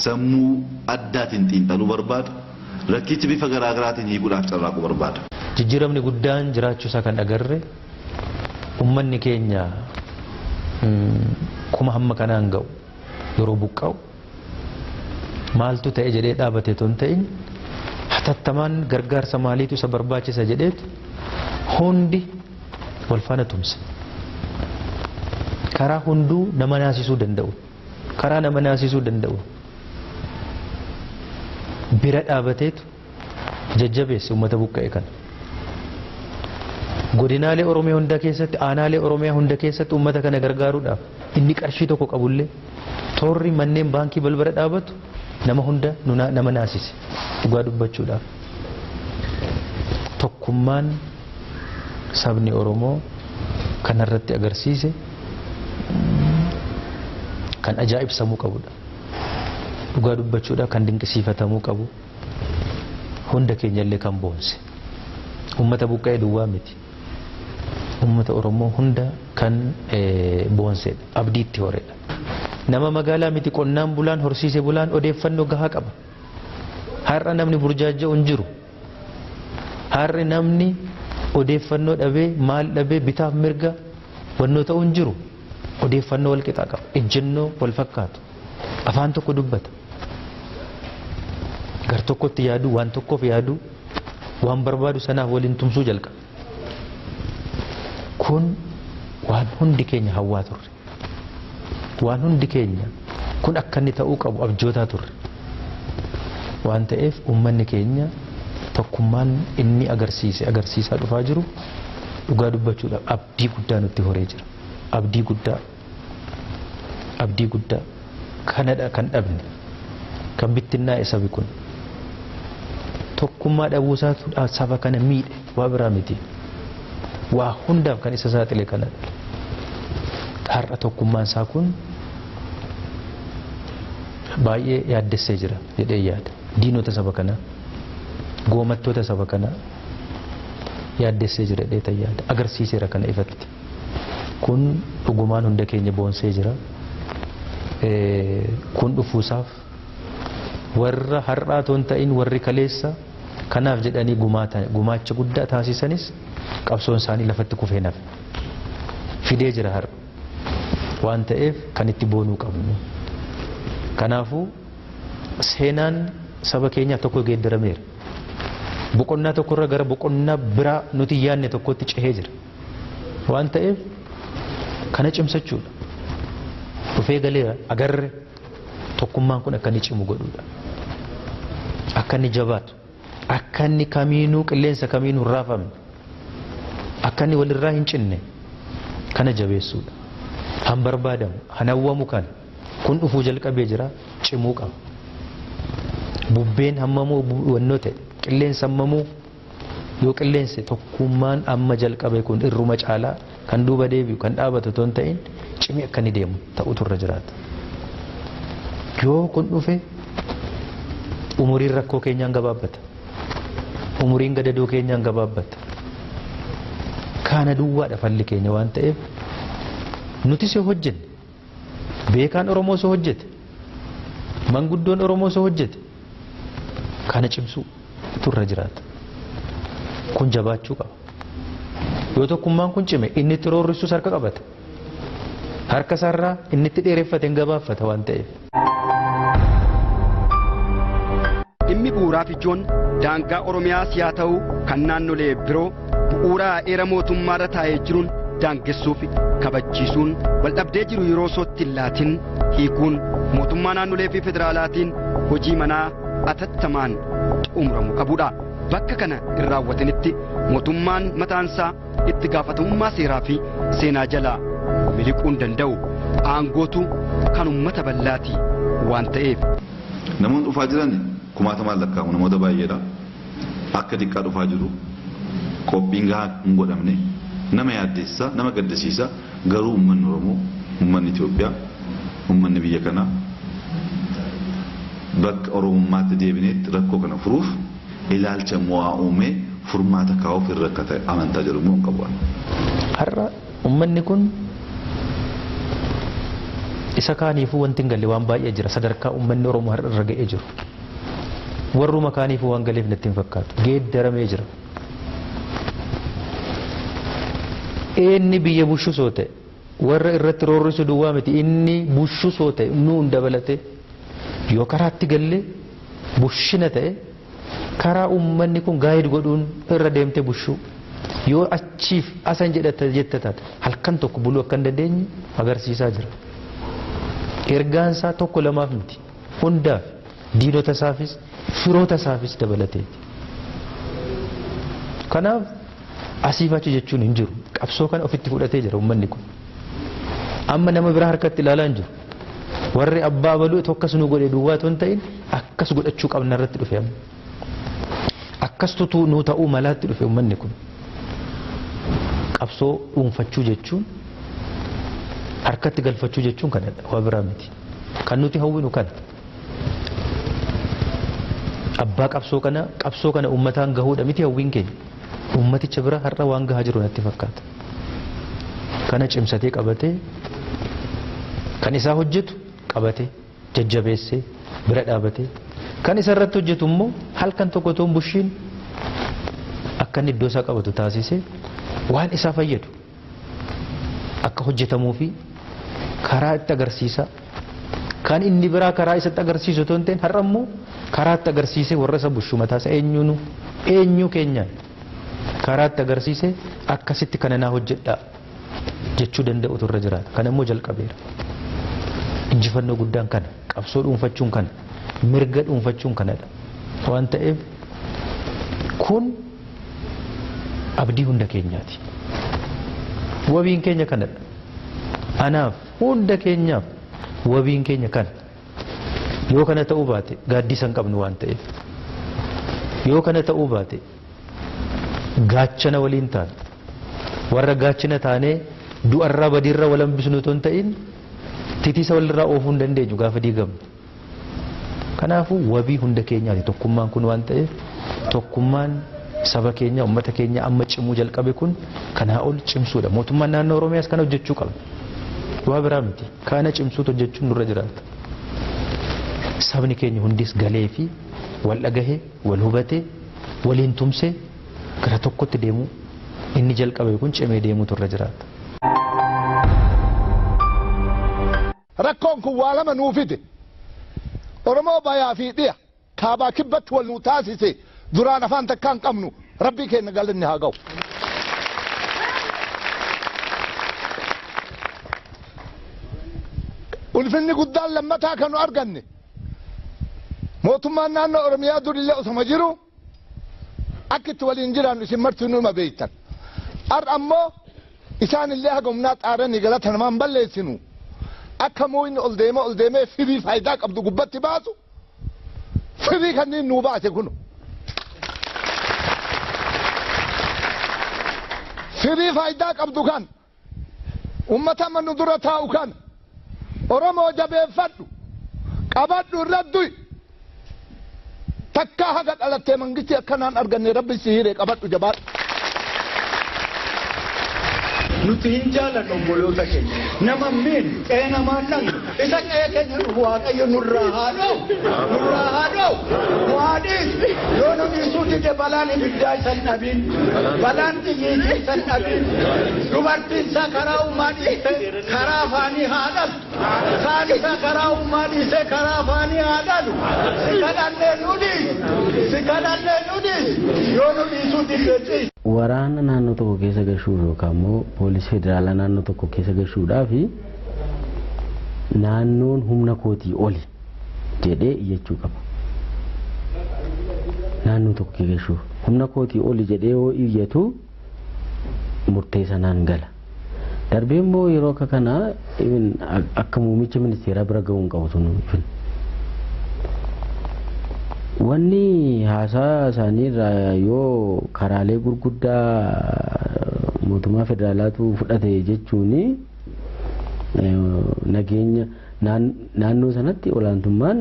Sammuu addaatiin xiinxaluu barbaada. Rakkichi bifa garaa garaatiin hiikuudhaaf carraaquu barbaada. Jijjiiramni guddaan jiraachuu isaa kan agarre ummanni keenya kuma hamma kanaan ga'u yeroo buqqa'u maaltu ta'e jedhee dhaabate ton ta'in hatattamaan gargaarsa maaliitu isa barbaachisa jedheet hundi wal faana tumse. Karaa hunduu nama naasisuu danda'u. Bira dhaabateetu jajjabeesse uummata buqqa'e kana. Godinaalee Oromiyaa hunda keessatti aanaalee Oromiyaa hunda keessatti uummata kana gargaaruudhaaf inni qarshii tokko qabullee toorri manneen baankii balbala dhaabatu nama hunda nama naasise dhugaa dubbachuudhaaf. Tokkummaan sabni Oromoo kanarratti agarsiise kan ajaa'ibsamuu qabudha. Dhugaa dubbachuudhaaf kan dinqisiifatamuu qabu hunda keenyallee kan boonse. Uummata buqqa'ee duwwaa miti. Uummata Oromoo hunda kan boonsedha. Abdii itti horedha. Nama magaalaa miti qonnaan bulaan horsiise bulaan odeeffannoo gahaa qaba. Har'a namni burjaaja'u hin jiru. Har'a namni odeeffannoo dhabee maal dhabee bitaaf mirga wannoo ta'u hin jiru. Odeeffannoo wal qixaa qaba. Ejjennoo wal fakkaatu. Afaan tokko dubbata. Gar tokkotti yaadu waan tokkoof yaadu waan barbaadu sanaaf waliin tumsuu jalqaba. Kun waan hundi keenya hawwaa turre. Waan hundi keenya kun akka inni ta'uu qabu abjootaa turre. Waan ta'eef uummanni keenya tokkummaan inni agarsiisaa dhufaa jiru dhugaa dubbachuudhaaf abdii guddaa nutti horee jira. Abdii guddaa kanadha kan dhabne kan bittinnaa'e sabi kun tokkummaa dhabuusaatu saba kana miidhe waa biraa miti. Waa hundaaf kan isa saaxile kanadha. Har'a tokkummaan isaa kun baay'ee yaaddessee jira jedhee yaada. Diinota saba kanaa, goomattoota saba kanaa yaaddessee jira jedhee yaada. Agarsiiseera kana ifatti. Kun dhugumaan hunda keenya boonsee jira. Kun dhufuusaaf warra har'aa toon ta'in warri kaleessa kanaaf jedhanii gumaacha guddaa taasisanis qabsoon isaanii lafatti kufee nafe. Fidee jira har'a. Waan ta'eef kan itti boonuu qabnu. Kanaafuu seenaan saba keenyaaf tokko geeddarameera. Boqonnaa tokkorra gara boqonnaa biraa nuti yaadne tokkotti cehee jira. Waan ta'eef kana cimsachuudha. Dhufee galeera agarre tokkummaan kun akka inni cimu godhuudha. Akka inni jabaatu. Akka inni kamiinuu qilleensa kamiinuu hin raafamne. Akka inni walirraa hin cinne kana jabeessuudha. Han barbaadamu han hawwamu kan kun dhufuu jalqabee jira cimuu qaba. Bubbeen hammamuu wannoo ta'e qilleensa hammamuu yoo qilleense tokkummaan amma jalqabe kun irruma caalaa kan duuba deebi'u kan dhaabatu toon ta'in cimee akka inni deemu ta'utu irra jiraata. Yoo kun dhufe umuriin rakkoo keenyaan gabaabbata. Umuriin gadadoo keenyaan gabaabbata. Kana duwwaadha falli keenya waan ta'eef nuti soo hojjenne beekaan Oromoo soo hojjete manguddoon Oromoo soo hojjete kana cimsuu turra jiraata. Kun jabaachuu qaba. Yoo tokkummaan kun cime inni itti roorrisus harka qabata. Harka isaarraa inni itti dheereffate hin gabaaffata waan ta'eef. Dhimmi bu'uuraa fi ijoon daangaa Oromiyaas yaa ta'u kan naannolee biroo bu'uuraa heera mootummaarra taa'ee jiruun daangessuuf kabachiisuun waldhabdee jiru yeroo sootti laatiin hiikuun mootummaa naannolee fi federaalaatiin hojii manaa atattamaan xumuramuu qabudha. Bakka kana hin raawwatinitti mootummaan mataansaa itti gaafatamummaa seeraa fi seenaa jalaa miliquu hin danda'u. Aangootu kan uummata bal'aati waan ta'eef. Namoonni dhufaa jiran kumaatamaan lakkaa'amu namoota baay'eedha. Akka diqqaa dhufaa jiru qophiin gahaa hin godhamne nama yaaddeessa nama gaddisiisa garuu uummanni Oromoo uummanni Itoophiyaa uummanni biyya kanaa bakka Oromummaatti deebineetti rakkoo kana furuuf ilaalcha mo'aa uumee furmaata kaa'uuf irra akka ta'e amantaa jedhu immoo hin qabu. Har'a uummanni kun isa kaaniifuu wanti hin galle waan baay'ee jira sadarkaa uummanni Oromoo har'a irra ga'ee jiru. Warruma kaaniifuu waan galeef natti hin fakkaatu geeddaramee jira. Inni biyya bushuu soo ta'e warra irratti roorrisu duwwaa miti inni bushuu soo ta'e nuun dabalate yoo karaatti galle bushina ta'e karaa uummanni kun gaayid godhuun irra deemte bushuu yoo achiif asan jette taate halkan tokko buluu akka hin dandeenye agarsiisaa jira. Ergaan isaa tokko lamaaf miti hundaaf diinota isaafis firoota isaafis dabalateeti. Kanaaf asiif achi jechuun hin jiru. Qabsoo kana ofitti fudhatee jira uummanni kun. Amma nama biraa harkatti ilaalaa hin jiru. warri abbaa baluu tokkas nu godhe duwwaa ton ta'in akkas godhachuu qabna irratti dhufe amma akkas tutuu nu ta'uu malaatti dhufe ummanni kun qabsoo dhuunfachuu jechuun harkatti galfachuu jechuun kanadha waa biraa miti kan nuti hawwinu kana abbaa qabsoo kana ummataan gahuudha miti hawwiin keenya ummaticha bira har'a waan gahaa jiru natti fakkaata kana cimsatee qabatee kan isaa hojjetu qabatee jajjabeessee bira dhaabatee kan isa irratti hojjetu immoo halkan tokko toon bushiin akka inni iddoo isaa qabatu taasisee waan isaa fayyadu akka hojjetamuu fi karaa itti agarsiisa kan inni biraa karaa isatti agarsiisu toon ta'in har'a immoo karaa itti agarsiisee warra isa bushuu mataasa eenyu keenyaan karaa itti agarsiisee akkasitti kana naa hojjedhaa jechuu danda'utu irra jiraata kana immoo jalqabeera injifannoo guddaan kana qabsoo dhuunfachuun kana mirga dhuunfachuun kanadha waan ta'eef kun abdii hunda keenyaati wabiin keenya kanadha anaaf hunda keenyaaf wabiin keenya kana yoo kana ta'uu baate gaaddisa hin qabnu waan ta'eef yoo kana ta'uu baate gaachana waliin taane warra gaachana taanee du'arraa badiirra walambisnu ton ta'in titiisa walirraa oofuu hin dandeenyu gaafa diigamnu kanaafuu wabii hunda keenyaati tokkummaan kun waan ta'eef tokkummaan saba keenya ummata keenya amma cimuu jalqabe kun kanaa ol cimsuudha mootummaan naannoo oromiyaas kana hojjechuu qaba waa biraa miti kana cimsuutu hojjechuun nurra jiraata sabni keenya hundis galee fi wal dhagahee wal hubatee waliin tumsee gara tokkotti deemuu inni jalqabe kun cimee deemuutu irra jiraata. Rakkoon kun waa lama nuu fide Oromoo bayaa fi dhiya kaabaa kibbatti wal nu taasise duraan afaan takkaan qabnu rabbii keenya galanni haa ga'u. Ulfinni guddaan lammataa kan nu arganne mootummaan naannoo Oromiyaa durillee osoma jiru akka itti waliin jiraannu isin marti numa beektan. Har'a ammoo isaan illee hagumnaa xaaranii galata namaan balleessinu. Akka moo'inni ol deemee firii faayidaa qabdu gubbatti baasu firii kanneen nuu baase kunu firii faayidaa qabdu kan ummata manu dura taa'u kan Oromoo jabeeffadhu qabadhu irratti takkaa haga dhalattee mangisti akkanaan arganne rabbi si hiree qabadhu jabaadhu. Nuti hin jaalladhu obboloota keenya nama miin qe'ee namaa dhaqnu isa qe'ee keenya dhufu waaqayyo nurraa haa dha'u waadhiis yoo nu dhiisuu dide balaan ibiddaa isan dhabiin balaan xiyyiitii isan dhabiin dubartiin isaa karaa uumaa dhiiste karaa afaanii haa dhalu kaan isaa karaa uumaa dhiiste karaa afaanii haa dhalu si kadhannee nu dhiis yoo nu dhiisuu dide waraana naannoo tokko keessa gashuuf yookaan immoo poolisii federaalaa naannoo tokko keessa gashuudhaa fi naannoon humna kootii oli jedhee iyyachuu qaba. Naannoo tokko keessa gashuuf humna kootii oli jedhee yoo iyyatu murtee sanaan gala. Darbee immoo yeroo akka kanaa akka muummicha ministeeraa bira ga'uun qabu sun wanni haasaa isaanii irraa yoo karaalee gurguddaa mootummaa federaalaatu fudhate jechuun nageenya naannoo sanatti olaantummaan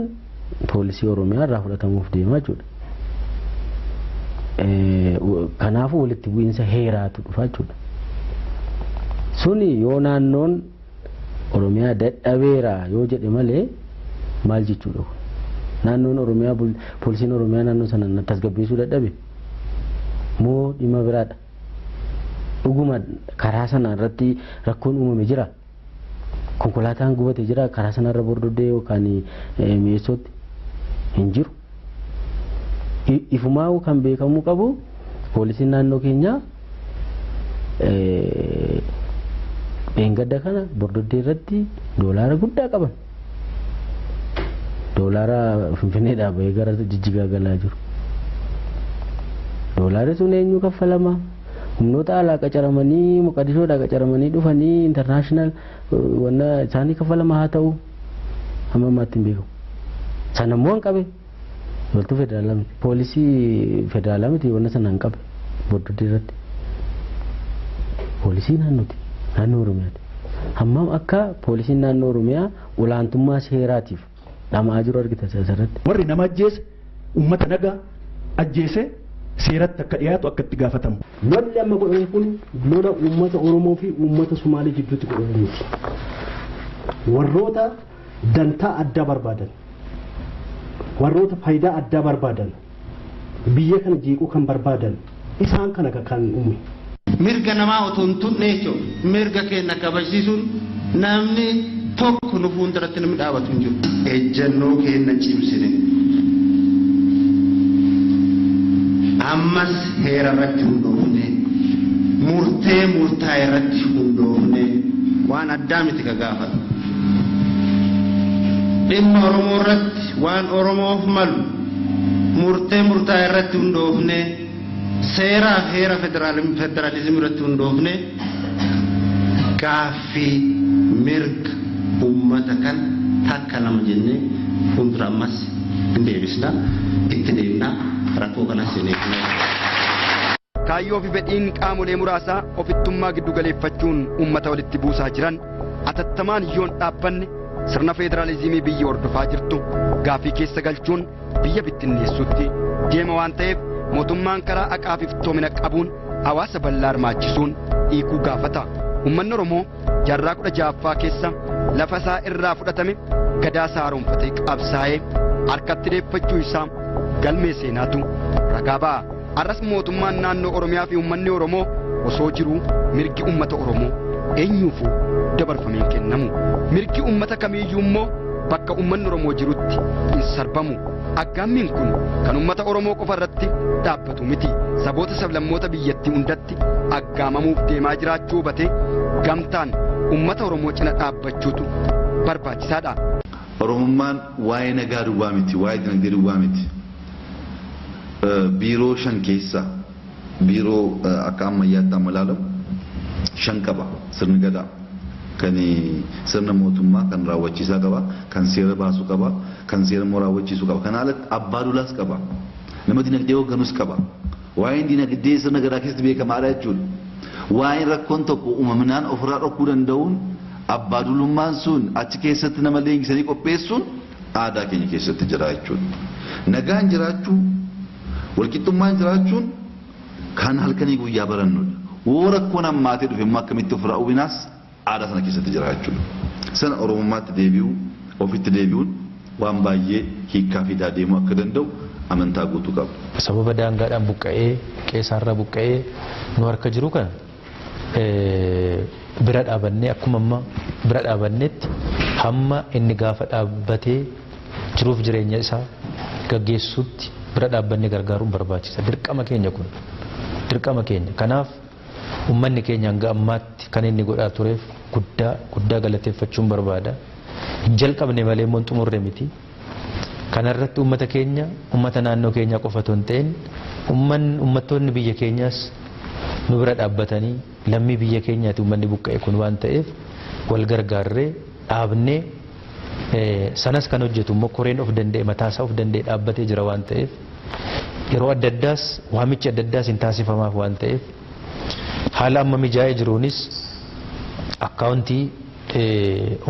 poolisii oromiyaa irraa fudhatamuuf deemaa jechuudha. Kanaafuu walitti bu'iinsa heeraatu dhufaa jechuudha. Suni yoo naannoon oromiyaa dadhabeera yoo jedhe malee maal jechuudha? Naannoon oromiyaa poolisiin oromiyaa naannoo sana tasgabbeessuu dadhabe moo dhimma biraadha. Dhuguma karaa sana irratti rakkoon uumame jira. Konkolaataan gubate jira karaa sana irra bordoddee yookaan mi'eessootti hin jiru. Ifumaa kan beekamuu qabu poolisiin naannoo keenyaa dheengadda kana bordoddee irratti doolaara guddaa qaban. Doolaara Finfinneedhaa bahee gara Jijjigaa galaa jiru. Doolaarri sun eenyu kaffalama? Humnoota alaa qacaramanii Moqadishoodhaa qacaramanii dhufanii intarnaashinaal wanna isaanii kaffalama haa ta'u hamma ammaatti hin beekamu. Sana immoo hin qabe loltuu federaalaa miti poolisii federaalaa miti wanna sana hin qabe boddodii irratti poolisii naannoo Oromiyaati. Hammam akka poolisiin naannoo Oromiyaa olaantummaa seeraatiif dhama'aa jiru argita asirratti. Warri nama ajjeese uummata nagaa ajjeese seeratti akka dhiyaatu akka itti gaafatamu. Lolli amma godhamu kun lola uummata Oromoo fi uummata Sumaalee jidduutti godhamu miti. Warroota dantaa addaa barbaadan warroota faayidaa addaa barbaadan biyya kana jeequu kan barbaadan isaan kana kan uume. Mirga namaa otoo hin tuqne jechuudha. Mirga keenya kabachiisuun namni tokko nu fuulduratti namni dhaabatu hin jiru. Ejjennoo keenya cimsine. Ammas heera irratti hundoofne murtee murtaa'e irratti hundoofne waan addaa miti ka gaafatu. Dhimma Oromoo irratti waan Oromoof malu murtee murtaa'e irratti hundoofne seeraa fi heera federaalizimii irratti hundoofne gaaffii mirga uummata kan takka lama jennee fuuldura ammas hin deebisna itti deemnaa rakkoo kanas jennee. Kaayyoo fi fedhiin qaamolee muraasaa ofittummaa giddu galeeffachuun uummata walitti buusaa jiran atattamaan yoon dhaabbanne sirna federaalizimii biyya hordofaa jirtu gaaffii keessa galchuun biyya bittinneessuutti deema waan ta'eef mootummaan karaa haqaa fi iftoomina qabuun hawaasa bal'aa hirmaachisuun hiikuu gaafata. Uummanni Oromoo jaarraa 16ffaa keessa lafa isaa irraa fudhatame gadaa isaa haaromfatee qabsaa'ee harkatti deeffachuu isaa galmee seenaatu ragaa ba'a. Arras mootummaan naannoo Oromiyaa fi uummanni Oromoo osoo jiruu mirgi uummata Oromoo eenyuufuu dabarfamee kennamu. Mirgi uummata kamiiyyuu immoo bakka uummanni Oromoo jirutti hin sarbamu. Aggaammiin kun kan uummata Oromoo qofa irratti dhaabbatu miti. Saboota sablammoota biyyattii hundatti aggaamamuuf deemaa jiraachuu hubatee gamtaan uummata Oromoo cina dhaabbachuutu barbaachisaadha. Oromummaan waa'ee nagaa duwwaa miti, waa'ee dinagdee duwwaa miti. Biiroo 5 keessa biiroo akka ammayyaatti amma ilaalamu 5 qaba sirni gadaa. Kan sirna mootummaa kan raawwachiisaa qaba, kan seera baasuu qaba, kan seera immoo raawwachiisuu qaba. Kana alatti abbaa duulaas qaba. Nama dinagdee hoogganus qaba. Waa'een dinagdee sirna gadaa keessatti beekamaadha jechuudha. Waa'een rakkoon tokko uumaminaan ofirraa dhokuu danda'uun abbaa duulummaan sun achi keessatti nama leenjisanii qopheessuun aadaa keenya keessatti jira jechuudha. Nagaan jiraachuu, walqixxummaan jiraachuun kan halkanii guyyaa barannudha. Woo rakkoon hammaatee dhufe immoo akkamitti ofirraa uwwinaas aadaa sana keessatti jira jechuudha. Sana Oromummaatti deebi'uu, ofitti deebi'uun waan baay'ee hiikaa fi deemuu akka danda'u amantaa guutuu qabu. Sababa daangaadhaan buqqa'ee qeessaarraa buqqa'ee nu harka jiru kana bira dhaabannee akkuma amma bira dhaabannetti hamma inni gaafa dhaabbatee jiruuf jireenya isaa gaggeessuutti bira dhaabbannee gargaaruun barbaachisa. Dirqama keenya kun dirqama keenya. Kanaaf ummanni keenya hanga ammaatti kan inni godhaa tureef guddaa galateeffachuun barbaada. Hin jalqabne malee immoo xumurre miti. Kanarratti ummata keenya, ummata naannoo keenya qofa otoo hin ta'in ummattoonni biyya keenyaas nu bira dhaabbatanii lammii biyya keenyaati ummanni buqqa'e kun waan ta'eef wal gargaarree dhaabnee sanas kan hojjetu immoo koreen of danda'e mataasaa of danda'e dhaabbatee jira waan ta'eef yeroo adda addaas waamichi adda addaas hin taasifamaaf waan ta'eef haala amma mijaa'ee jiruunis akkaawuntii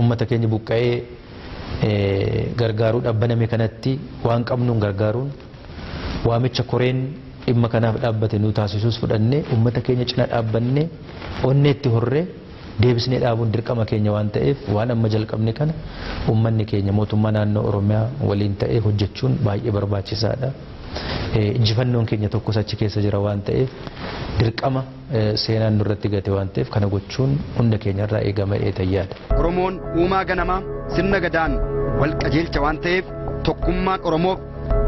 ummata keenya buqqa'ee gargaaruu dhaabbaname kanatti waan qabnuun gargaaruun waamicha koreen dhimma kanaaf dhaabbate nu taasisuus fudhannee ummata keenya cina dhaabbannee onneetti horree deebisnee dhaabuun dirqama keenya waan ta'eef waan amma jalqabne kana ummanni keenya mootummaa naannoo Oromiyaa waliin ta'ee hojjechuun baay'ee barbaachisaadha. Injifannoon keenya tokkos achi keessa jira waan ta'eef dirqama seenaan nurratti gate waan ta'eef kana gochuun hunda keenyarraa eegama eetayyaadha. Oromoon uumaa ganamaa sirna gadaan wal qajeelcha waan ta'eef tokkummaa Oromoof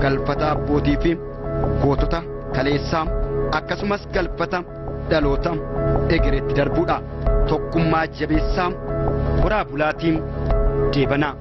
galfata abbootii fi gootota kaleessaa akkasumas galfata dhaloota egereetti darbuudha. Tokkummaa jabeessaa horaa bulaatiin deebanaa.